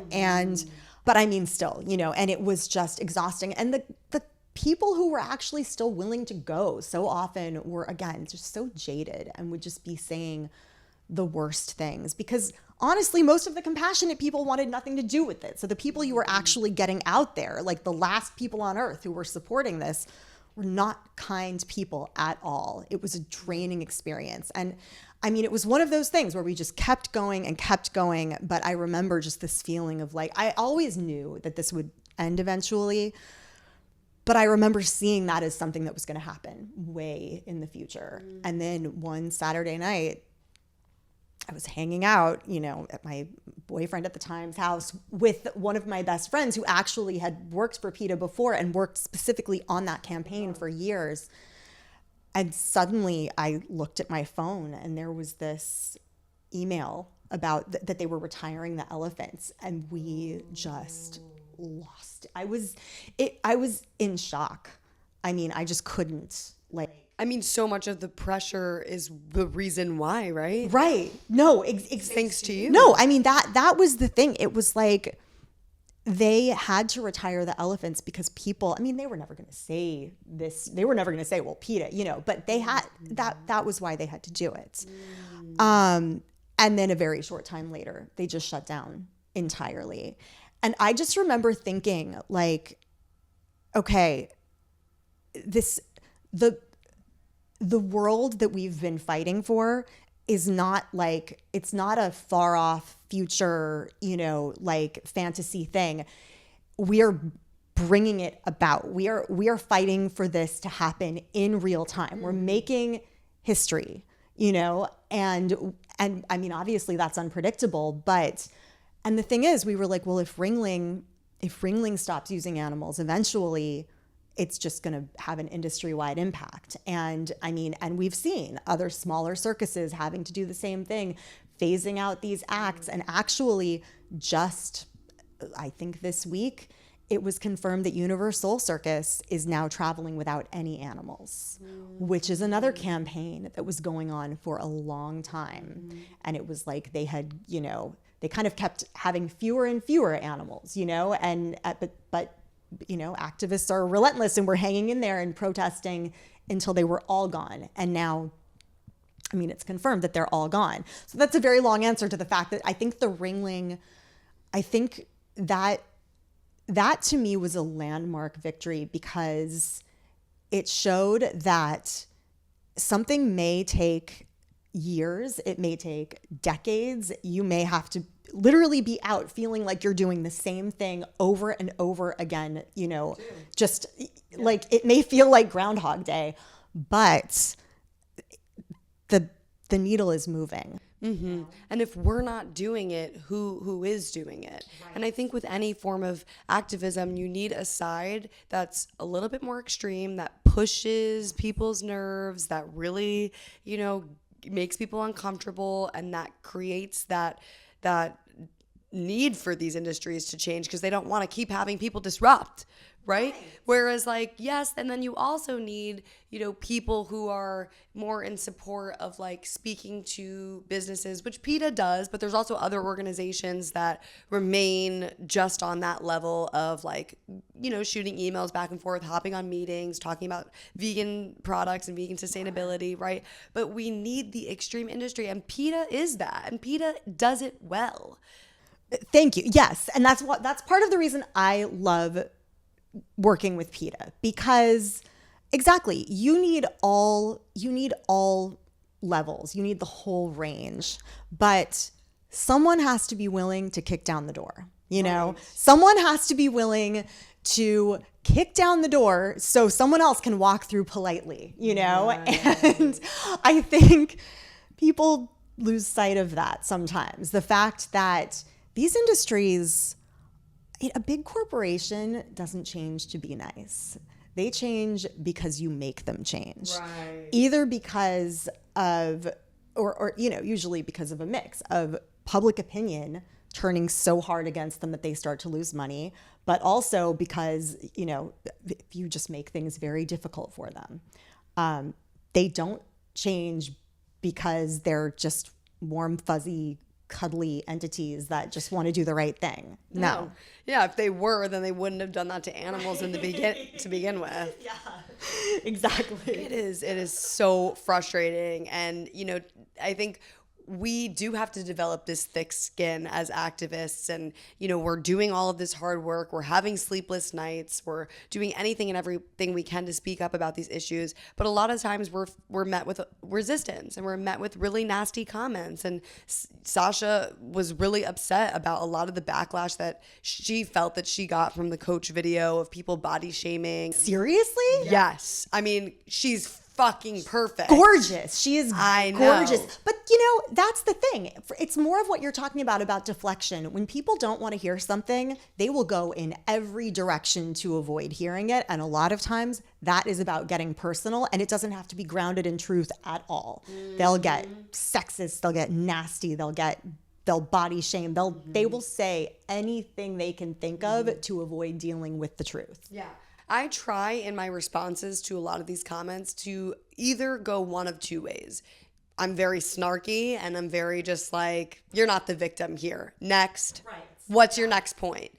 but I mean, still, you know, and it was just exhausting. And the people who were actually still willing to go so often were, again, just so jaded and would just be saying the worst things, because honestly, most of the compassionate people wanted nothing to do with it. So the people you were actually getting out there, like the last people on earth who were supporting this, were not kind people at all. It was a draining experience. And I mean, it was one of those things where we just kept going and kept going. But I remember just this feeling of like, I always knew that this would end eventually. But I remember seeing that as something that was going to happen way in the future. And then one Saturday night, I was hanging out, you know, at my boyfriend at the time's house with one of my best friends who actually had worked for PETA before and worked specifically on that campaign for years. And suddenly I looked at my phone and there was this email about that they were retiring the elephants, and we just lost. I was in shock. I mean, I just couldn't, like. I mean, so much of the pressure is the reason why, right? Right. No, Thanks to you. No, I mean, that was the thing. It was like they had to retire the elephants because people, I mean, they were never going to say this. They were never going to say, well, PETA, you know, but they had, that was why they had to do it. And then a very short time later, they just shut down entirely. And I just remember thinking, like, okay, the world that we've been fighting for is not like, it's not a far off future, you know, like fantasy thing. We are bringing it about. We are fighting for this to happen in real time. We're making history, you know, and I mean, obviously that's unpredictable, but, and the thing is, we were like, well, if Ringling stops using animals, eventually it's just going to have an industry-wide impact. And I mean, and we've seen other smaller circuses having to do the same thing, phasing out these acts. And actually just, I think this week, it was confirmed that Universal Circus is now traveling without any animals, which is another campaign that was going on for a long time. And it was like they had, you know, they kind of kept having fewer and fewer animals, you know, and but you know, activists are relentless and we're hanging in there and protesting until they were all gone. And now, I mean, it's confirmed that they're all gone. So that's a very long answer to the fact that I think the Ringling, I think that to me was a landmark victory, because it showed that something may take years, it may take decades. You may have to literally be out feeling like you're doing the same thing over and over again, you know, just like it may feel like Groundhog Day, but the needle is moving. Mm-hmm. And if we're not doing it, who is doing it? Right. And I think with any form of activism, you need a side that's a little bit more extreme, that pushes people's nerves, that really, you know, makes people uncomfortable, and that creates that need for these industries to change, because they don't want to keep having people disrupt, right? Whereas, like, yes, and then you also need, you know, people who are more in support of like speaking to businesses, which PETA does, but there's also other organizations that remain just on that level of like, you know, shooting emails back and forth, hopping on meetings, talking about vegan products and vegan sustainability, right? But we need the extreme industry, and PETA is that, and PETA does it well. Thank you. Yes. And that's part of the reason I love working with PETA, because exactly, you need all levels, you need the whole range, but someone has to be willing to kick down the door, you know, someone has to be willing to kick down the door so someone else can walk through politely, you know, and I think people lose sight of that sometimes. The fact that these industries, a big corporation doesn't change to be nice. They change because you make them change. Right. Either because of, or you know, usually because of a mix of public opinion turning so hard against them that they start to lose money, but also because, you know, if you just make things very difficult for them. They don't change because they're just warm, fuzzy, cuddly entities that just want to do the right thing. No. Yeah, if they were, then they wouldn't have done that to animals to begin with. Yeah. Exactly. It is so frustrating. And, you know, I think we do have to develop this thick skin as activists, and we're doing all of this hard work, we're having sleepless nights, we're doing anything and everything we can to speak up about these issues, but a lot of times we're met with resistance, and we're met with really nasty comments. And Sasha was really upset about a lot of the backlash that she felt that she got from the coach video of people body shaming. Seriously? Yes. I mean, she's fucking perfect. Gorgeous. She is gorgeous. Know. But that's the thing. It's more of what you're talking about deflection. When people don't want to hear something, they will go in every direction to avoid hearing it. And a lot of times that is about getting personal, and it doesn't have to be grounded in truth at all. They'll get sexist, they'll get nasty, they'll body shame. They will say anything they can think of to avoid dealing with the truth. Yeah. I try in my responses to a lot of these comments to either go one of two ways. I'm very snarky, and I'm very just like, you're not the victim here. Next. Right. What's your next point?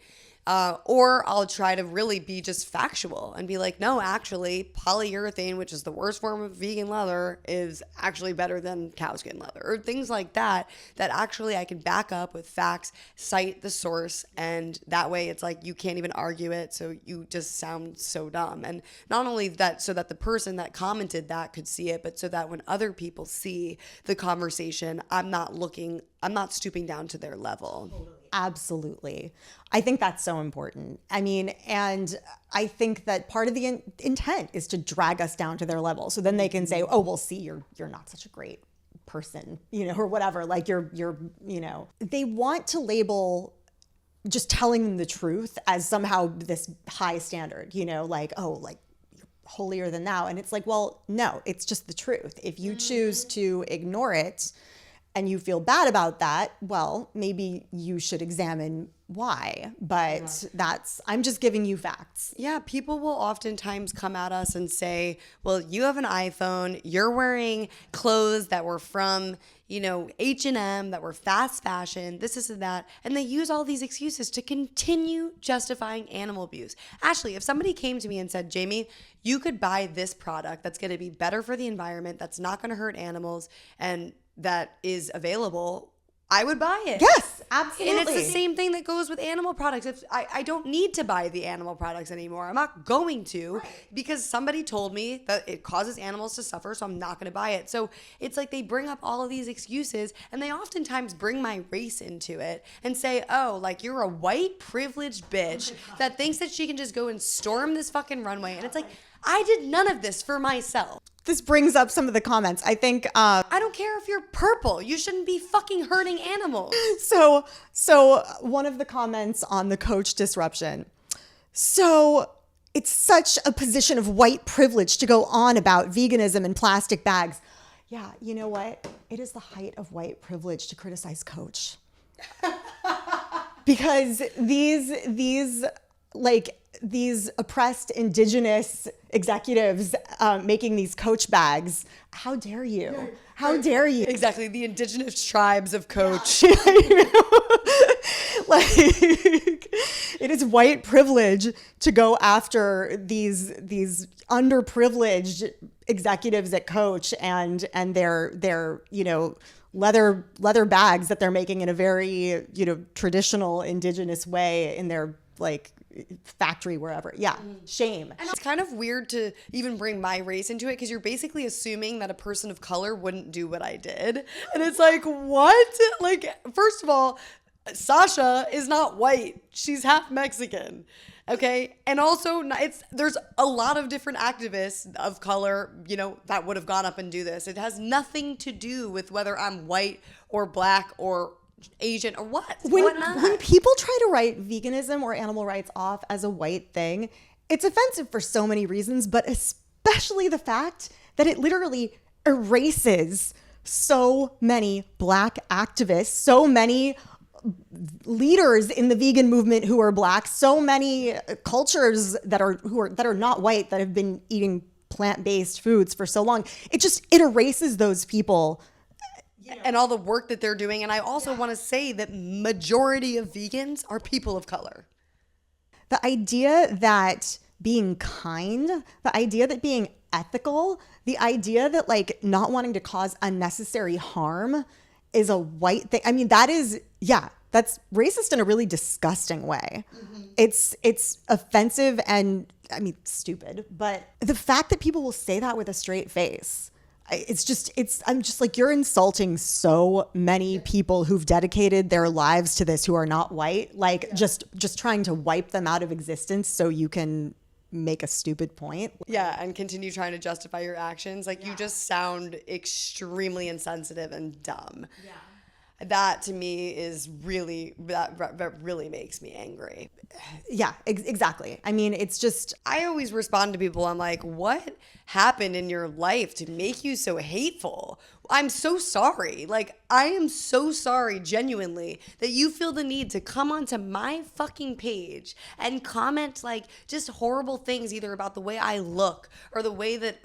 Or I'll try to really be just factual and be like, no, actually, polyurethane, which is the worst form of vegan leather, is actually better than cow skin leather, or things like that actually I can back up with facts, cite the source, and that way it's like you can't even argue it, so you just sound so dumb. And not only that, so that the person that commented that could see it, but so that when other people see the conversation, I'm not stooping down to their level. Totally. Absolutely. I think that's so important. I mean, and I think that part of the intent is to drag us down to their level. So then they can say, oh, well, see, you're not such a great person, or whatever. Like you're, they want to label just telling them the truth as somehow this high standard, like, oh, like holier than thou. And it's like, well, no, it's just the truth. If you choose to ignore it, and you feel bad about that, well, maybe you should examine why. But I'm just giving you facts. Yeah, people will oftentimes come at us and say, well, you have an iPhone, you're wearing clothes that were from, H&M, that were fast fashion, this and that. And they use all these excuses to continue justifying animal abuse. Ashley, if somebody came to me and said, Jamie, you could buy this product that's going to be better for the environment, that's not going to hurt animals, and that is available, I would buy it. Yes, absolutely. And it's the same thing that goes with animal products. I don't need to buy the animal products anymore. I'm not going to, because somebody told me that it causes animals to suffer, so I'm not going to buy it. So it's like they bring up all of these excuses, and they oftentimes bring my race into it and say, oh, like you're a white privileged bitch that thinks that she can just go and storm this fucking runway. And it's like, I did none of this for myself. This brings up some of the comments. I think I don't care if you're purple. You shouldn't be fucking hurting animals. So one of the comments on the coach disruption. So it's such a position of white privilege to go on about veganism and plastic bags. Yeah, you know what? It is the height of white privilege to criticize Coach. Because these oppressed indigenous executives making these Coach bags. How dare you? How dare you? Exactly, the indigenous tribes of Coach. Yeah. Like, it is white privilege to go after these underprivileged executives at Coach and their leather bags that they're making in a very traditional indigenous way in their factory wherever. Yeah. Shame. And it's kind of weird to even bring my race into it, because you're basically assuming that a person of color wouldn't do what I did. And it's like, what? Like, first of all, Sasha is not white. She's half Mexican. Okay. And also there's a lot of different activists of color, that would have gone up and do this. It has nothing to do with whether I'm white or black or Asian or what. When people try to write veganism or animal rights off as a white thing, it's offensive for so many reasons, but especially the fact that it literally erases so many black activists, so many leaders in the vegan movement who are black, so many cultures that are not white that have been eating plant-based foods for so long. It erases those people and all the work that they're doing. And I also want to say that majority of vegans are people of color. The idea that being kind, the idea that being ethical, the idea that not wanting to cause unnecessary harm is a white thing. I mean, that is, yeah, that's racist in a really disgusting way. It's offensive and, I mean, stupid. But the fact that people will say that with a straight face, I'm just like, you're insulting so many people who've dedicated their lives to this who are not white. Like, just trying to wipe them out of existence so you can make a stupid point. Yeah, and continue trying to justify your actions. Like, you just sound extremely insensitive and dumb. Yeah. That to me is really, that really makes me angry. Yeah, exactly. I mean, it's just, I always respond to people. I'm like, what happened in your life to make you so hateful? I'm so sorry. Like, I am so sorry, genuinely, that you feel the need to come onto my fucking page and comment like just horrible things, either about the way I look or the way that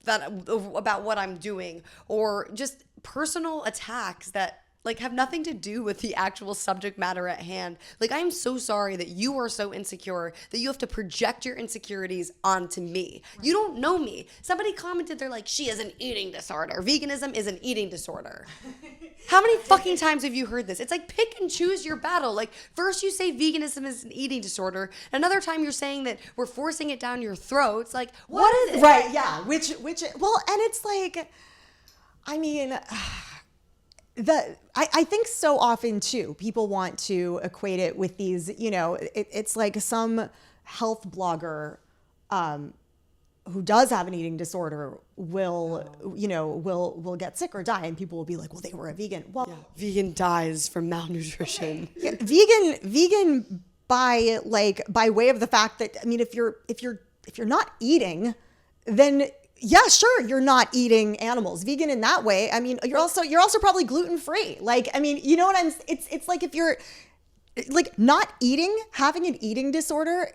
about what I'm doing, or just personal attacks that like have nothing to do with the actual subject matter at hand. Like, I'm so sorry that you are so insecure that you have to project your insecurities onto me. You don't know me. Somebody commented, they're like, she has an eating disorder. Veganism is an eating disorder. How many fucking times have you heard this? It's like, pick and choose your battle. Like, first you say veganism is an eating disorder. Another time you're saying that we're forcing it down your throats. Like, what is it? Right, yeah. Which, well, and it's like, I mean, I think so often too, people want to equate it with these, you know, it's like some health blogger who does have an eating disorder will get sick or die, and people will be like, well, they were a vegan. Well, yeah. Vegan dies from malnutrition. Yeah, vegan by way of the fact that, I mean, if you're not eating, then yeah, sure, you're not eating animals. Vegan in that way. I mean, you're also probably gluten-free. Like, I mean, you know what it's like, if you're like not eating, having an eating disorder,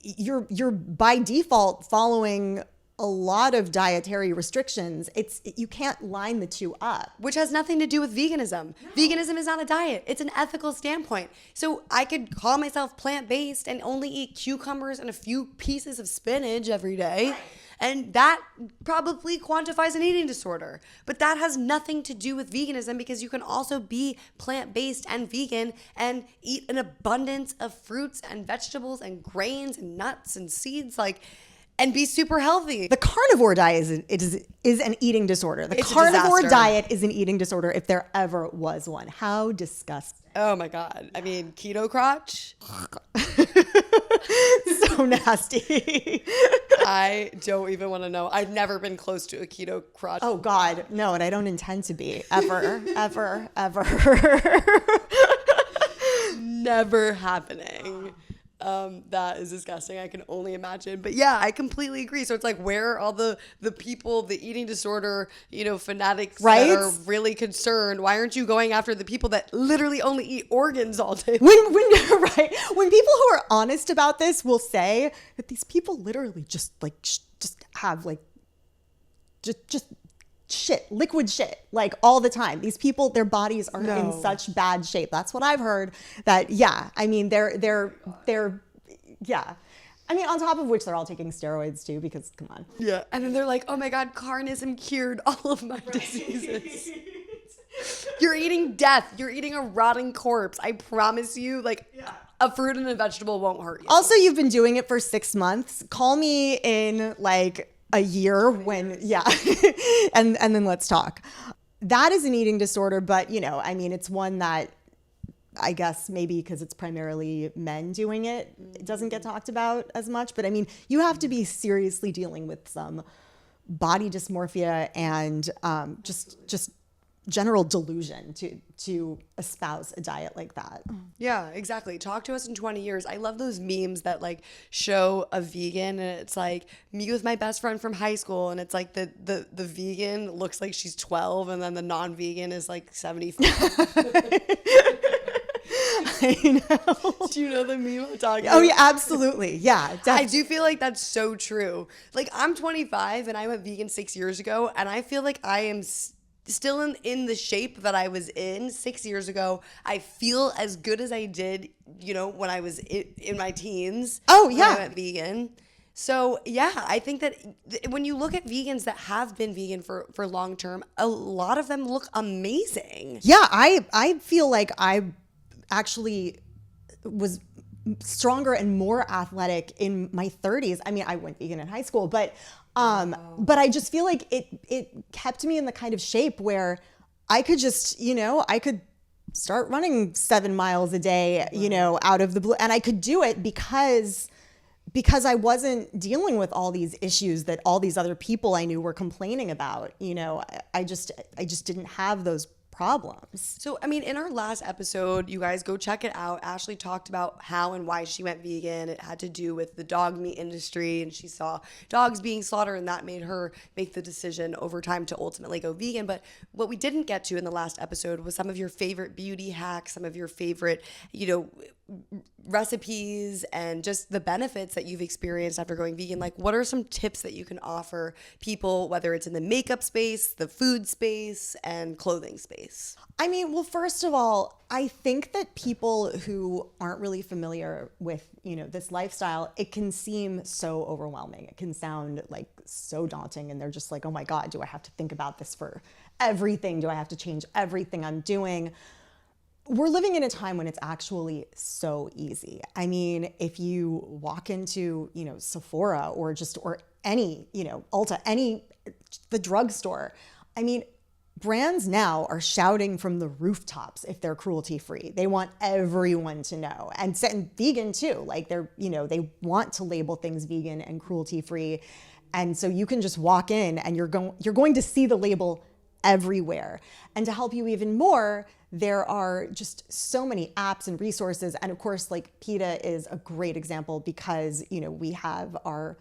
you're by default following a lot of dietary restrictions. You can't line the two up. Which has nothing to do with veganism. No. Veganism is not a diet. It's an ethical standpoint. So I could call myself plant-based and only eat cucumbers and a few pieces of spinach every day. Right. And that probably quantifies an eating disorder. But that has nothing to do with veganism, because you can also be plant-based and vegan and eat an abundance of fruits and vegetables and grains and nuts and seeds, like, and be super healthy. The carnivore diet is an eating disorder. It's carnivore diet is an eating disorder if there ever was one. How disgusting. Oh my God. I mean, keto crotch. So nasty. I don't even want to know. I've never been close to a keto crotch. Oh God, no, and I don't intend to be ever, ever, ever. Never happening. That is disgusting. I can only imagine. But yeah, I completely agree. So it's like, where are all the people, the eating disorder, fanatics, right, that are really concerned? Why aren't you going after the people that literally only eat organs all day? When people who are honest about this will say that these people literally just have just shit, liquid shit, like all the time. These people, their bodies are in such bad shape. That's what I've heard. That, yeah, I mean, they're yeah. I mean, on top of which they're all taking steroids too, because come on. Yeah. And then they're like, oh my God, carnism cured all of my diseases. You're eating death. You're eating a rotting corpse. I promise you, a fruit and a vegetable won't hurt you. Also, you've been doing it for 6 months. Call me in a year when, yeah. and then let's talk. That is an eating disorder, but I mean, it's one that I guess maybe because it's primarily men doing it, it doesn't get talked about as much. But I mean, you have to be seriously dealing with some body dysmorphia and just general delusion to espouse a diet like that. Yeah, exactly. Talk to us in 20 years. I love those memes that show a vegan and it's like me with my best friend from high school, and it's like the vegan looks like she's 12 and then the non-vegan is 75. I know. Do you know the meme I'm talking about? Oh yeah, absolutely. Yeah, definitely. I do feel like that's so true. I'm 25 and I went vegan 6 years ago, and I feel like I am still in the shape that I was in 6 years ago. I feel as good as I did, when I was in my teens. Oh, yeah. When I went vegan. So yeah, I think that when you look at vegans that have been vegan for long term, a lot of them look amazing. Yeah, I feel like I actually was stronger and more athletic in my 30s. I mean, I went vegan in high school, but I just feel like it kept me in the kind of shape where I could just, I could start running 7 miles a day, out of the blue, and I could do it because I wasn't dealing with all these issues that all these other people I knew were complaining about. I just didn't have those problems. So, I mean, in our last episode, you guys go check it out. Ashley talked about how and why she went vegan. It had to do with the dog meat industry, and she saw dogs being slaughtered, and that made her make the decision over time to ultimately go vegan. But what we didn't get to in the last episode was some of your favorite beauty hacks, some of your favorite, recipes, and just the benefits that you've experienced after going vegan. Like, what are some tips that you can offer people, whether it's in the makeup space, the food space, and clothing space? I mean, well, first of all, I think that people who aren't really familiar with, this lifestyle, it can seem so overwhelming. It can sound like so daunting, and they're just like, oh my God, do I have to think about this for everything? Do I have to change everything I'm doing? We're living in a time when it's actually so easy. I mean, if you walk into, Sephora or any, Ulta, the drugstore, I mean, brands now are shouting from the rooftops if they're cruelty free. They want everyone to know, and vegan too. Like they want to label things vegan and cruelty free. And so you can just walk in and you're going to see the label everywhere. And to help you even more, there are just so many apps and resources. And of course, like PETA is a great example because, we have our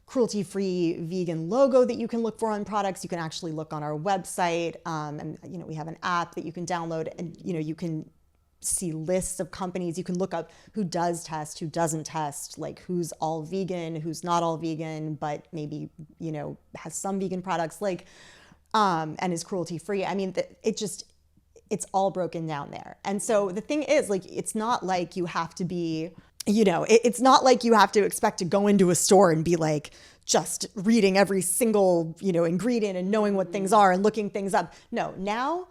cruelty-free vegan logo that you can look for on products. You can actually look on our website. And, we have an app that you can download, and, you can see lists of companies. You can look up who does test, who doesn't test, like who's all vegan, who's not all vegan, but maybe, has some vegan products, like, and is cruelty free. I mean, it's all broken down there. And so the thing is, like, it's not like you have to be, it's not like you have to expect to go into a store and be like just reading every single, ingredient and knowing what things are and looking things up. No, now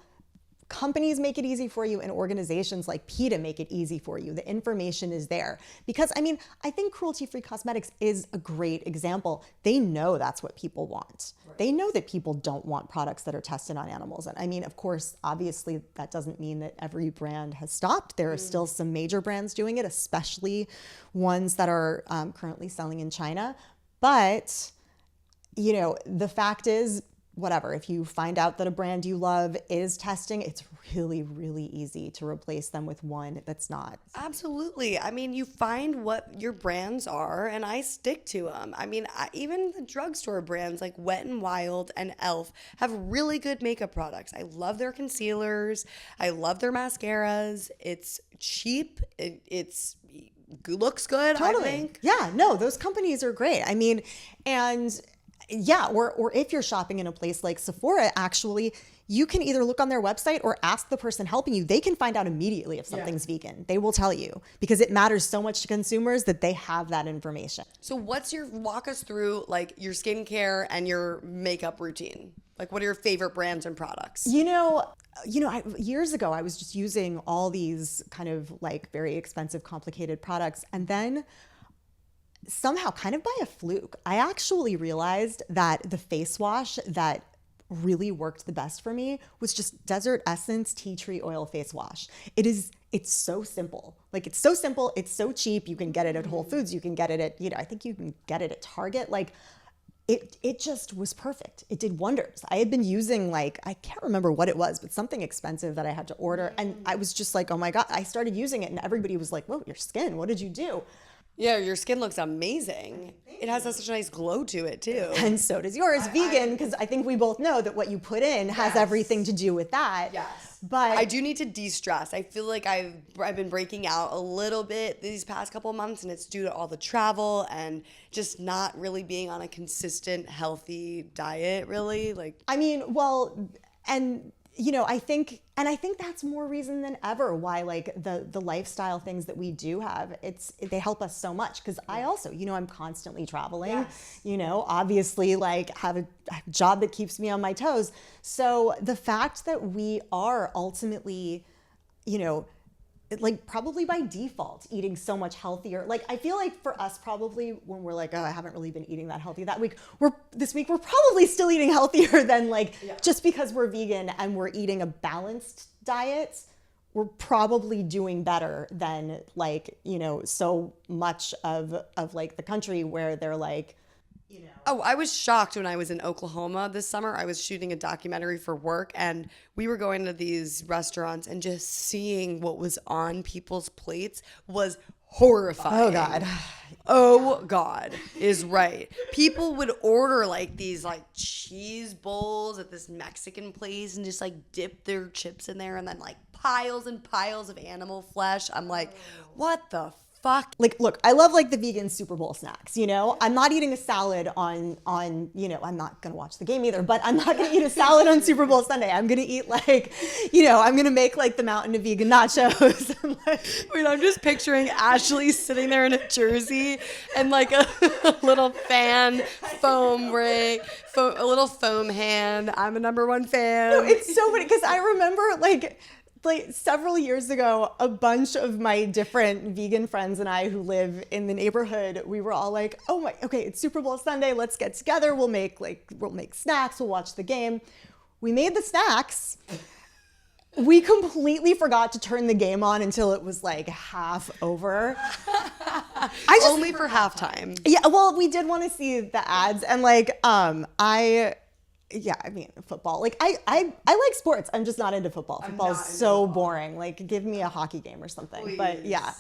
companies make it easy for you, and organizations like PETA make it easy for you. The information is there. Because, I mean, I think cruelty-free cosmetics is a great example. They know that's what people want. Right. They know that people don't want products that are tested on animals. And I mean, of course, obviously, that doesn't mean that every brand has stopped. There are still some major brands doing it, especially ones that are currently selling in China. But, the fact is, whatever, if you find out that a brand you love is testing, it's really, really easy to replace them with one that's not. Absolutely. I mean, you find what your brands are, and I stick to them. I mean, even the drugstore brands like Wet n Wild and e.l.f. have really good makeup products. I love their concealers. I love their mascaras. It's cheap. It's looks good, Totally. I think. Yeah, no, those companies are great. I mean, and yeah, or if you're shopping in a place like Sephora, actually, you can either look on their website or ask the person helping you. They can find out immediately if something's vegan. They will tell you, because it matters so much to consumers that they have that information. So walk us through like your skincare and your makeup routine. Like, what are your favorite brands and products? Years ago, I was just using all these kind of like very expensive, complicated products. And then somehow, kind of by a fluke, I actually realized that the face wash that really worked the best for me was just Desert Essence Tea Tree Oil Face Wash. It's so simple. Like, it's so simple. It's so cheap. You can get it at Whole Foods. You can get it at, I think you can get it at Target. Like, it just was perfect. It did wonders. I had been using, like, I can't remember what it was, but something expensive that I had to order. And I was just like, oh my God, I started using it and everybody was like, whoa, your skin, what did you do? Yeah, your skin looks amazing. It has such a nice glow to it too. And so does yours, vegan, because I think we both know that what you put in has everything to do with that. Yes. But I do need to de-stress. I feel like I've been breaking out a little bit these past couple of months, and it's due to all the travel and just not really being on a consistent, healthy diet, really. Like, I mean, well, and I think And I think that's more reason than ever why like the lifestyle things that we do have, they help us so much. Because I also, I'm constantly traveling, Yes. Obviously like have a job that keeps me on my toes. So the fact that we are ultimately, like probably by default eating so much healthier. Like I feel like for us probably when we're like, oh, I haven't really been eating that healthy that week, this week we're probably still eating healthier than like just because we're vegan and we're eating a balanced diet, we're probably doing better than like, so much of like the country where they're like, Oh, I was shocked when I was in Oklahoma this summer. I was shooting a documentary for work, and we were going to these restaurants, and just seeing what was on people's plates was horrifying. oh God. Oh God is right. People would order like these like cheese bowls at this Mexican place and just like dip their chips in there, and then like piles and piles of animal flesh. I'm like, what the fuck? Like, look, I love like the vegan Super Bowl snacks, I'm not eating a salad on, I'm not going to watch the game either, but I'm not going to eat a salad on Super Bowl Sunday. I'm going to eat like, I'm going to make like the mountain of vegan nachos. And, like, Wait, I'm just picturing Ashley sitting there in a jersey and like a little fan foam ring, a little foam hand. I'm a number one fan. no, it's so funny because I remember like several years ago, a bunch of my different vegan friends and I who live in the neighborhood, we were all like, okay, it's Super Bowl Sunday. Let's get together. We'll make snacks. We'll watch the game. We made the snacks. We completely forgot to turn the game on until it was like half over. Only for halftime. Yeah, well, we did want to see the ads and like, football. Like I like sports. I'm just not into football. Football is so boring. Like give me a hockey game or something. Please. But yeah.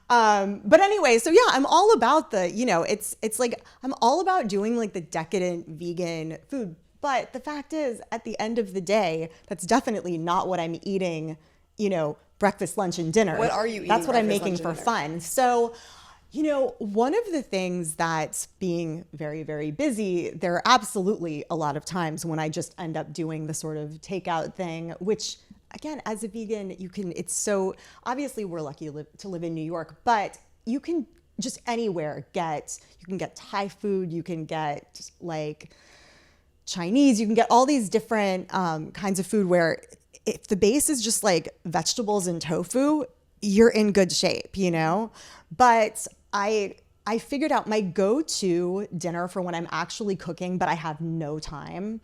But anyway, so yeah, I'm all about the, it's like I'm all about doing like the decadent vegan food. But the fact is, at the end of the day, that's definitely not what I'm eating, breakfast, lunch, and dinner. What are you eating? That's what I'm breakfast, making lunch, for and dinner? fun. So one of the things that's being very, very busy, there are absolutely a lot of times when I just end up doing the sort of takeout thing, which again, as a vegan, it's so, obviously we're lucky to live in New York, but you can just anywhere you can get Thai food, you can get like Chinese, you can get all these different kinds of food where if the base is just like vegetables and tofu, you're in good shape, But I figured out my go-to dinner for when I'm actually cooking, but I have no time.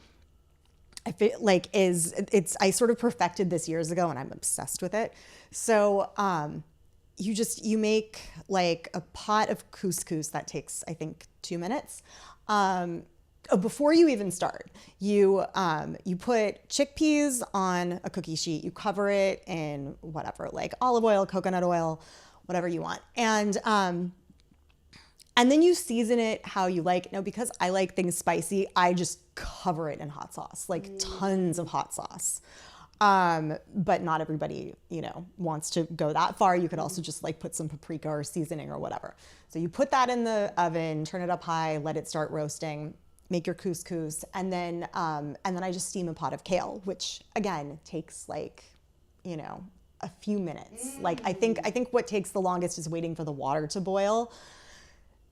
I feel like I sort of perfected this years ago and I'm obsessed with it. So you make like a pot of couscous that takes, I think, 2 minutes. Before you even start, you put chickpeas on a cookie sheet. You cover it in whatever, like olive oil, coconut oil, whatever you want, and then you season it how you like. Now, because I like things spicy, I just cover it in hot sauce, like tons of hot sauce. But not everybody, wants to go that far. You could also just like put some paprika or seasoning or whatever. So you put that in the oven, turn it up high, let it start roasting. Make your couscous, and then I just steam a pot of kale, which again takes like, a few minutes. Like I think what takes the longest is waiting for the water to boil.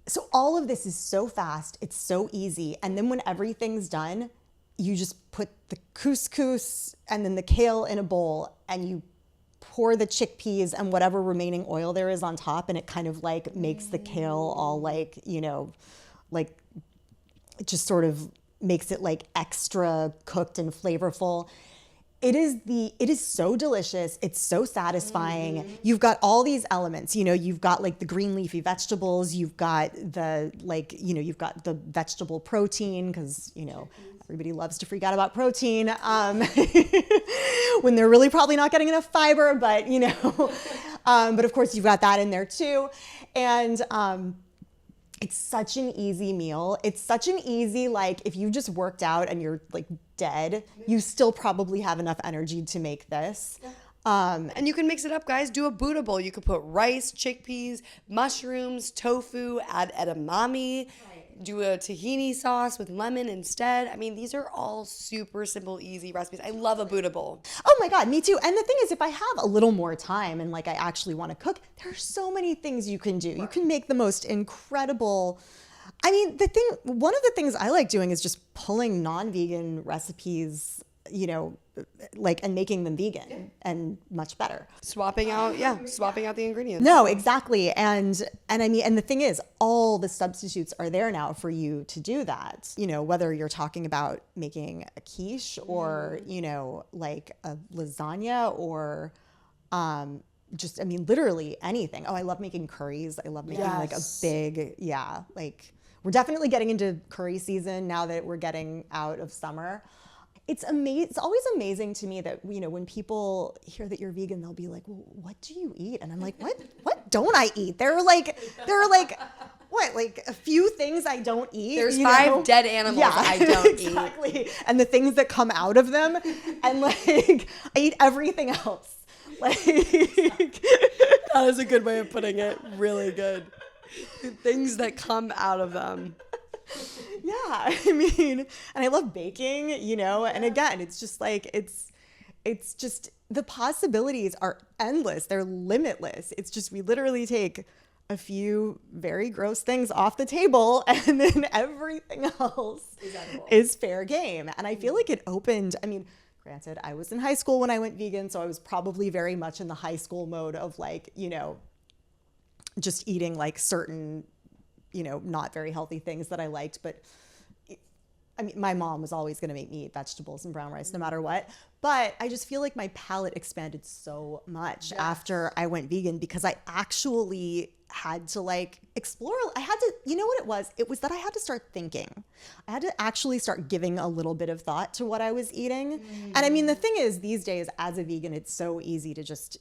So all of this is so fast, it's so easy, and then when everything's done, you just put the couscous and then the kale in a bowl, and you pour the chickpeas and whatever remaining oil there is on top, and it kind of like makes the kale all like, like it just sort of makes it like extra cooked and flavorful. It is so delicious. It's so satisfying. Mm-hmm. You've got all these elements, you've got like the green leafy vegetables, you've got you've got the vegetable protein, because, everybody loves to freak out about protein when they're really probably not getting enough fiber, but, but of course you've got that in there too. And, it's such an easy meal. It's such an easy, like, if you just worked out and you're like dead, you still probably have enough energy to make this. And you can mix it up, guys. Do a Buddha bowl. You could put rice, chickpeas, mushrooms, tofu, add edamame. Right. do a tahini sauce with lemon instead. I mean, these are all super simple, easy recipes. I love a Buddha bowl. Oh my God, me too. And the thing is, if I have a little more time and like I actually want to cook, there's so many things you can do. You can make the most incredible. I mean, one of the things I like doing is just pulling non-vegan recipes, like, and making them vegan and much better. Swapping out the ingredients. No, exactly. And I mean, and the thing is, all the substitutes are there now for you to do that. Whether you're talking about making a quiche or, like a lasagna or, just, I mean, literally anything. Oh, I love making curries. I love making like a big, like we're definitely getting into curry season now that we're getting out of summer. It's amazing. It's always amazing to me that, when people hear that you're vegan, they'll be like, well, what do you eat? And I'm like, what don't I eat? There are like, what, like a few things I don't eat? There's 5 dead animals I don't eat. Exactly. And the things that come out of them. And like, I eat everything else. Like, that is a good way of putting it. Really good. The things that come out of them. Yeah, I mean, and I love baking, and again, it's just like, it's just, the possibilities are endless. They're limitless. It's just, we literally take a few very gross things off the table and then everything else is fair game. And I feel like it opened, I mean, granted, I was in high school when I went vegan, so I was probably very much in the high school mode of like, just eating like certain, not very healthy things that I liked. But I mean, my mom was always going to make me eat vegetables and brown rice no matter what. But I just feel like my palate expanded so much after I went vegan, because I actually had to like explore. I had to, what it was? It was that I had to start thinking. I had to actually start giving a little bit of thought to what I was eating. And I mean, the thing is, these days as a vegan, it's so easy to just,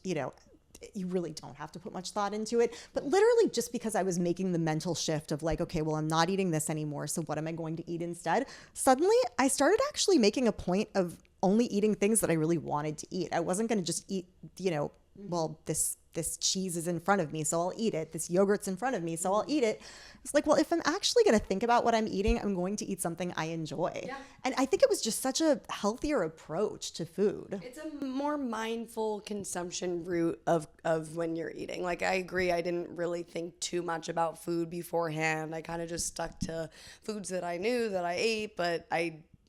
you really don't have to put much thought into it. But literally, just because I was making the mental shift of like, okay, well, I'm not eating this anymore, so what am I going to eat instead? Suddenly, I started actually making a point of only eating things that I really wanted to eat. I wasn't going to just eat, well, this cheese is in front of me, so I'll eat it. This yogurt's in front of me, so I'll eat it. It's like, well, if I'm actually going to think about what I'm eating, I'm going to eat something I enjoy. Yeah. And I think it was just such a healthier approach to food. It's a more mindful consumption route of when you're eating. Like, I agree, I didn't really think too much about food beforehand. I kind of just stuck to foods that I knew that I ate, but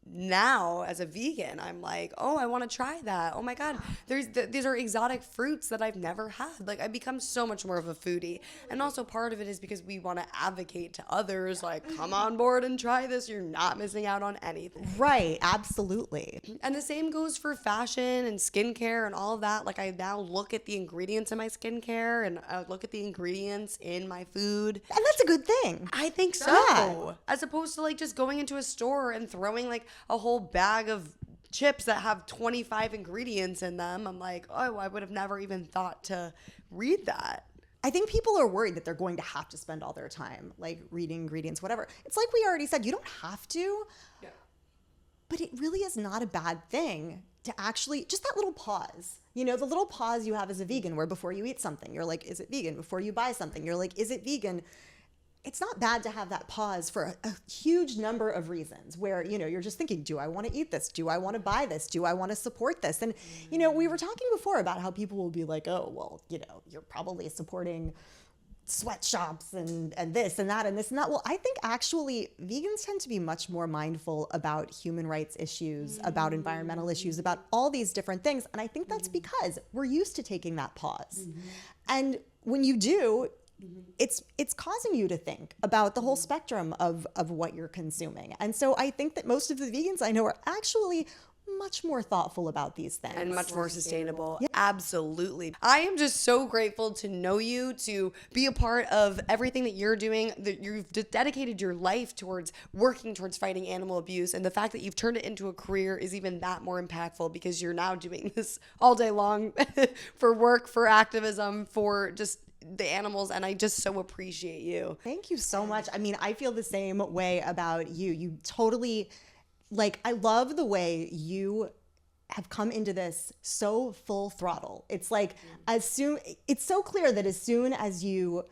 now as a vegan, I'm like, oh, I want to try that. Oh my God, these are exotic fruits that I've never had. Like, I become so much more of a foodie. And also part of it is because we want to advocate to others, like, come on board and try this. You're not missing out on anything. Right, absolutely. And the same goes for fashion and skincare and all of that. Like, I now look at the ingredients in my skincare and I look at the ingredients in my food. And that's a good thing. I think so. Yeah. As opposed to like just going into a store and throwing like a whole bag of chips that have 25 ingredients in them. I'm like, oh, I would have never even thought to read that. I think people are worried that they're going to have to spend all their time like reading ingredients, whatever. It's like we already said, you don't have to. Yeah. But it really is not a bad thing to actually, just that little pause. The little pause you have as a vegan where before you eat something, you're like, is it vegan? Before you buy something, you're like, is it vegan? It's not bad to have that pause for a huge number of reasons where, you're just thinking, do I want to eat this? Do I want to buy this? Do I want to support this? And, we were talking before about how people will be like, oh, well, you're probably supporting sweatshops and this and that and this and that. Well, I think actually vegans tend to be much more mindful about human rights issues, about environmental issues, about all these different things. And I think that's because we're used to taking that pause. And when you do, it's causing you to think about the whole spectrum of what you're consuming. And so I think that most of the vegans I know are actually much more thoughtful about these things. And much more sustainable. Yeah. Absolutely. I am just so grateful to know you, to be a part of everything that you're doing, that you've dedicated your life towards working towards fighting animal abuse. And the fact that you've turned it into a career is even that more impactful because you're now doing this all day long for work, for activism, for just the animals, and I just so appreciate you. Thank you so much. I mean, I feel the same way about you. You totally, like, I love the way you have come into this so full throttle. It's like, it's so clear that as soon as you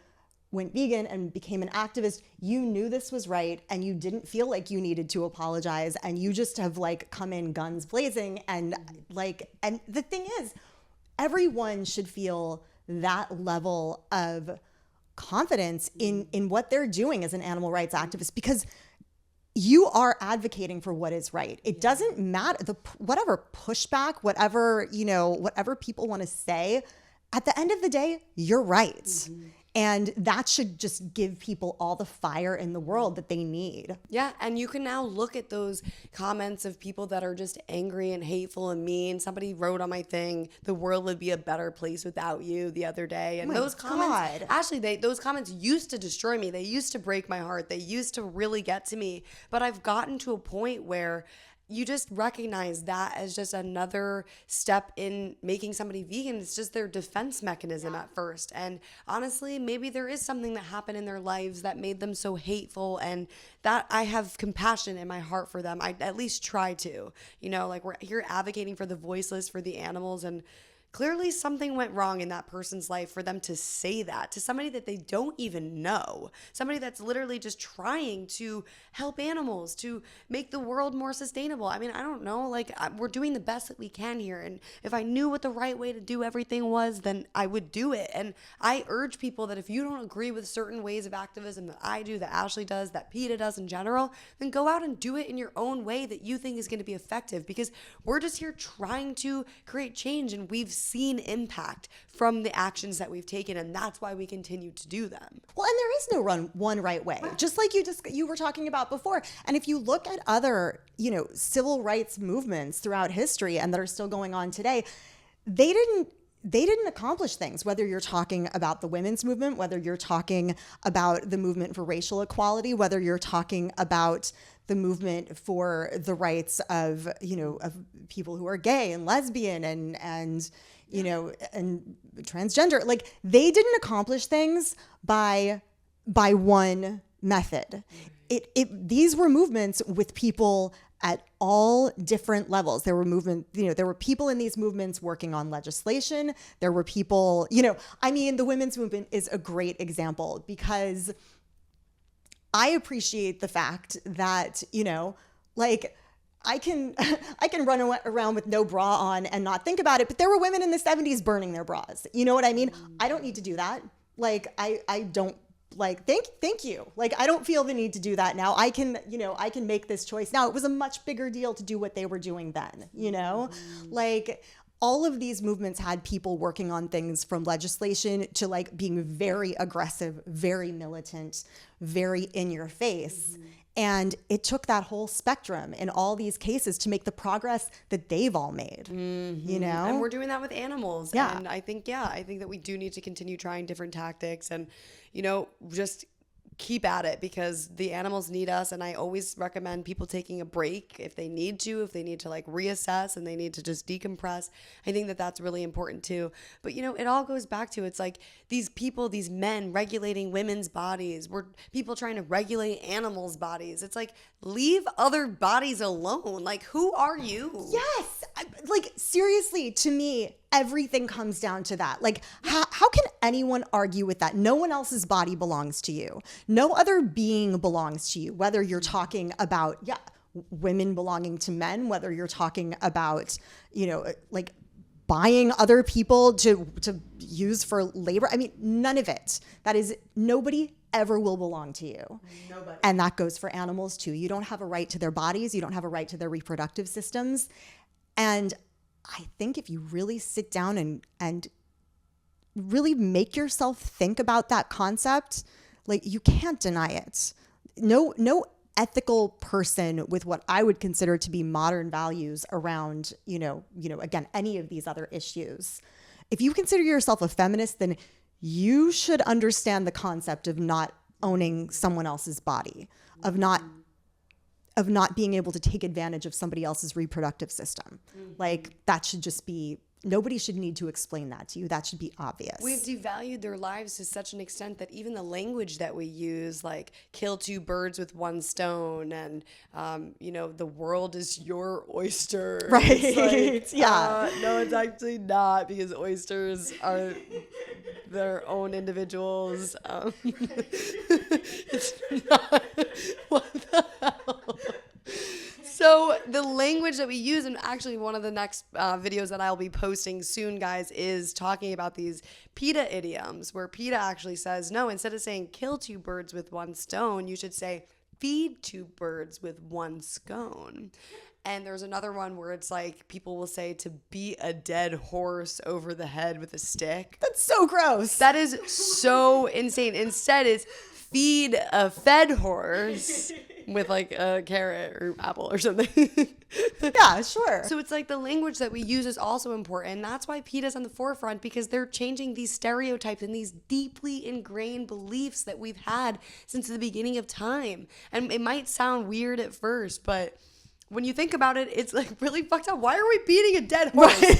went vegan and became an activist, you knew this was right and you didn't feel like you needed to apologize, and you just have like come in guns blazing. And like, and the thing is, everyone should feel that level of confidence in what they're doing as an animal rights activist, because you are advocating for what is right. It doesn't matter whatever pushback, whatever people want to say. At the end of the day, you're right. Mm-hmm. And that should just give people all the fire in the world that they need. Yeah, and you can now look at those comments of people that are just angry and hateful and mean. Somebody wrote on my thing, "The world would be a better place without you," the other day. And those comments, actually, those comments used to destroy me. They used to break my heart. They used to really get to me. But I've gotten to a point where you just recognize that as just another step in making somebody vegan. It's just their defense mechanism at first. And honestly, maybe there is something that happened in their lives that made them so hateful, and that I have compassion in my heart for them. I at least try to, like we're here advocating for the voiceless, for the animals, and clearly something went wrong in that person's life for them to say that to somebody that they don't even know, somebody that's literally just trying to help animals, to make the world more sustainable. I mean, I don't know, like we're doing the best that we can here. And if I knew what the right way to do everything was, then I would do it. And I urge people that if you don't agree with certain ways of activism that I do, that Ashley does, that PETA does in general, then go out and do it in your own way that you think is going to be effective, because we're just here trying to create change, and we've seen impact from the actions that we've taken, and that's why we continue to do them. Well, and there is no one right way, just like you were talking about before. And if you look at other, civil rights movements throughout history and that are still going on today, they didn't accomplish things, whether you're talking about the women's movement, whether you're talking about the movement for racial equality, whether you're talking about the movement for the rights of people who are gay and lesbian and transgender. Like, they didn't accomplish things by one method. These were movements with people at all different levels. There were people in these movements working on legislation. There were people, the women's movement is a great example, because I appreciate the fact that, I can run around with no bra on and not think about it, but there were women in the 70s burning their bras. You know what I mean? I don't need to do that. Like, I don't, like, thank you. Like, I don't feel the need to do that now. I can make this choice now. It was a much bigger deal to do what they were doing then, like, all of these movements had people working on things from legislation to like being very aggressive, very militant, very in your face. Mm-hmm. And it took that whole spectrum in all these cases to make the progress that they've all made, mm-hmm. And we're doing that with animals. Yeah. And I think that we do need to continue trying different tactics and, just keep at it, because the animals need us. And I always recommend people taking a break if they need to like reassess and they need to just decompress. I think that that's really important too. But it all goes back to, it's like these people, these men regulating women's bodies, we're people trying to regulate animals' bodies. It's like, leave other bodies alone. Like, who are you? Yes. Like, seriously, to me, everything comes down to that. Like, how can anyone argue with that? No one else's body belongs to you. No other being belongs to you, whether you're talking about, women belonging to men, whether you're talking about, like buying other people to use for labor. I mean, none of it. Nobody ever will belong to you. Nobody. And that goes for animals too. You don't have a right to their bodies. You don't have a right to their reproductive systems. And I think if you really sit down and really make yourself think about that concept, like, you can't deny it. No ethical person with what I would consider to be modern values around, again, any of these other issues. If you consider yourself a feminist, then you should understand the concept of not owning someone else's body, of not being able to take advantage of somebody else's reproductive system. Mm-hmm. Like, that should just be nobody should need to explain that to you. That should be obvious. We've devalued their lives to such an extent that even the language that we use, like kill two birds with one stone and, the world is your oyster. Right. It's like, Yeah. No, it's actually not, because oysters are their own individuals. It's not. What the hell? So the language that we use, and actually one of the next videos that I'll be posting soon, guys, is talking about these PETA idioms, where PETA actually says, no, instead of saying kill two birds with one stone, you should say feed two birds with one scone. And there's another one where it's like people will say to beat a dead horse over the head with a stick. That's so gross. That is so insane. Instead, it's feed a fed horse with like a carrot or apple or something. Yeah, sure. So it's like the language that we use is also important. That's why PETA's on the forefront, because they're changing these stereotypes and these deeply ingrained beliefs that we've had since the beginning of time. And it might sound weird at first, but when you think about it, it's like really fucked up. Why are we beating a dead horse? Right.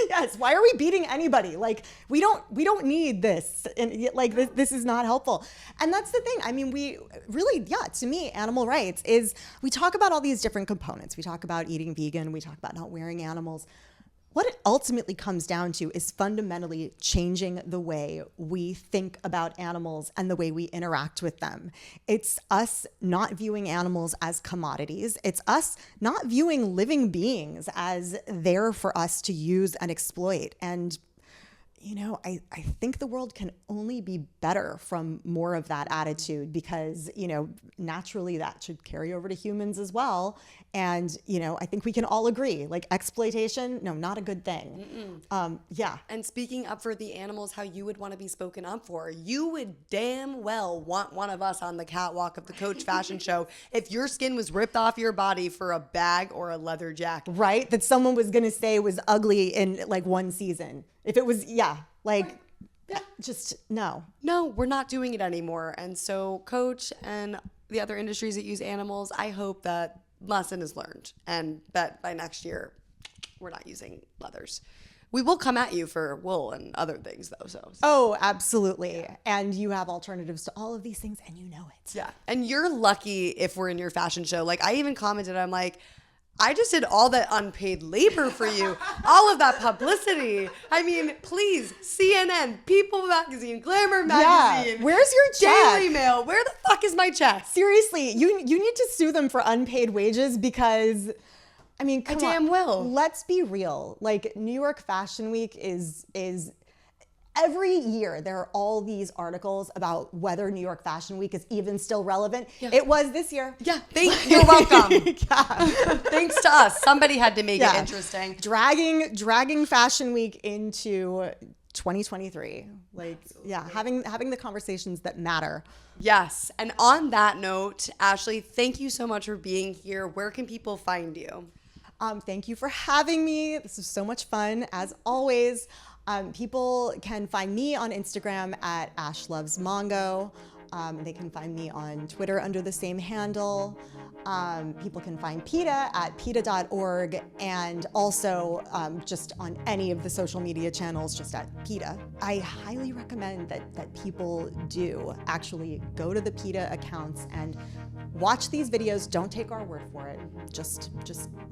Yes. Why are we beating anybody? Like, we don't need this. And like, this is not helpful. And that's the thing. I mean, we really, to me, animal rights is, we talk about all these different components. We talk about eating vegan. We talk about not wearing animals. What it ultimately comes down to is fundamentally changing the way we think about animals and the way we interact with them. It's us not viewing animals as commodities. It's us not viewing living beings as there for us to use and exploit. And I think the world can only be better from more of that attitude, because, naturally that should carry over to humans as well. And, I think we can all agree, like, exploitation, no, not a good thing. Yeah. And speaking up for the animals how you would want to be spoken up for, you would damn well want one of us on the catwalk of the Coach fashion show if your skin was ripped off your body for a bag or a leather jacket. Right? That someone was going to say was ugly in like one season. If it was, just no. No, we're not doing it anymore. And so Coach and the other industries that use animals, I hope that lesson is learned and that by next year we're not using leathers. We will come at you for wool and other things though. So. Oh, absolutely. Yeah. And you have alternatives to all of these things and you know it. Yeah. And you're lucky if we're in your fashion show. Like, I even commented, I'm like, I just did all that unpaid labor for you, all of that publicity. I mean, please, CNN, People Magazine, Glamour Magazine. Yeah. Where's your check? Daily Mail. Where the fuck is my check? Seriously, you need to sue them for unpaid wages, because, I mean, come damn on. will. Let's be real. Like, New York Fashion Week is every year there are all these articles about whether New York Fashion Week is even still relevant. Yeah. It was this year. Yeah, you're welcome. Thanks to us. Somebody had to make it interesting. Dragging Fashion Week into 2023. Like, having the conversations that matter. Yes. And on that note, Ashley, thank you so much for being here. Where can people find you? Thank you for having me. This was so much fun, as always. People can find me on Instagram at ashlovesmongo. They can find me on Twitter under the same handle. People can find PETA at PETA.org, and also just on any of the social media channels, just at PETA. I highly recommend that people do actually go to the PETA accounts and watch these videos. Don't take our word for it. Just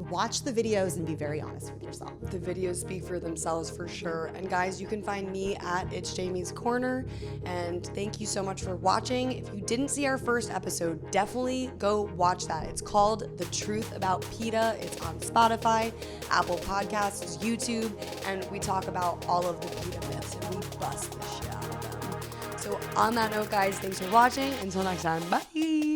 watch the videos and be very honest with yourself. The videos speak for themselves for sure. And guys, you can find me at It's Jamie's Corner. And thank you so much for watching. If you didn't see our first episode, definitely go watch that. It's called The Truth About PETA. It's on Spotify, Apple Podcasts, YouTube, and we talk about all of the PETA myths and we bust the shit out of them. So on that note, guys, thanks for watching. Until next time, bye.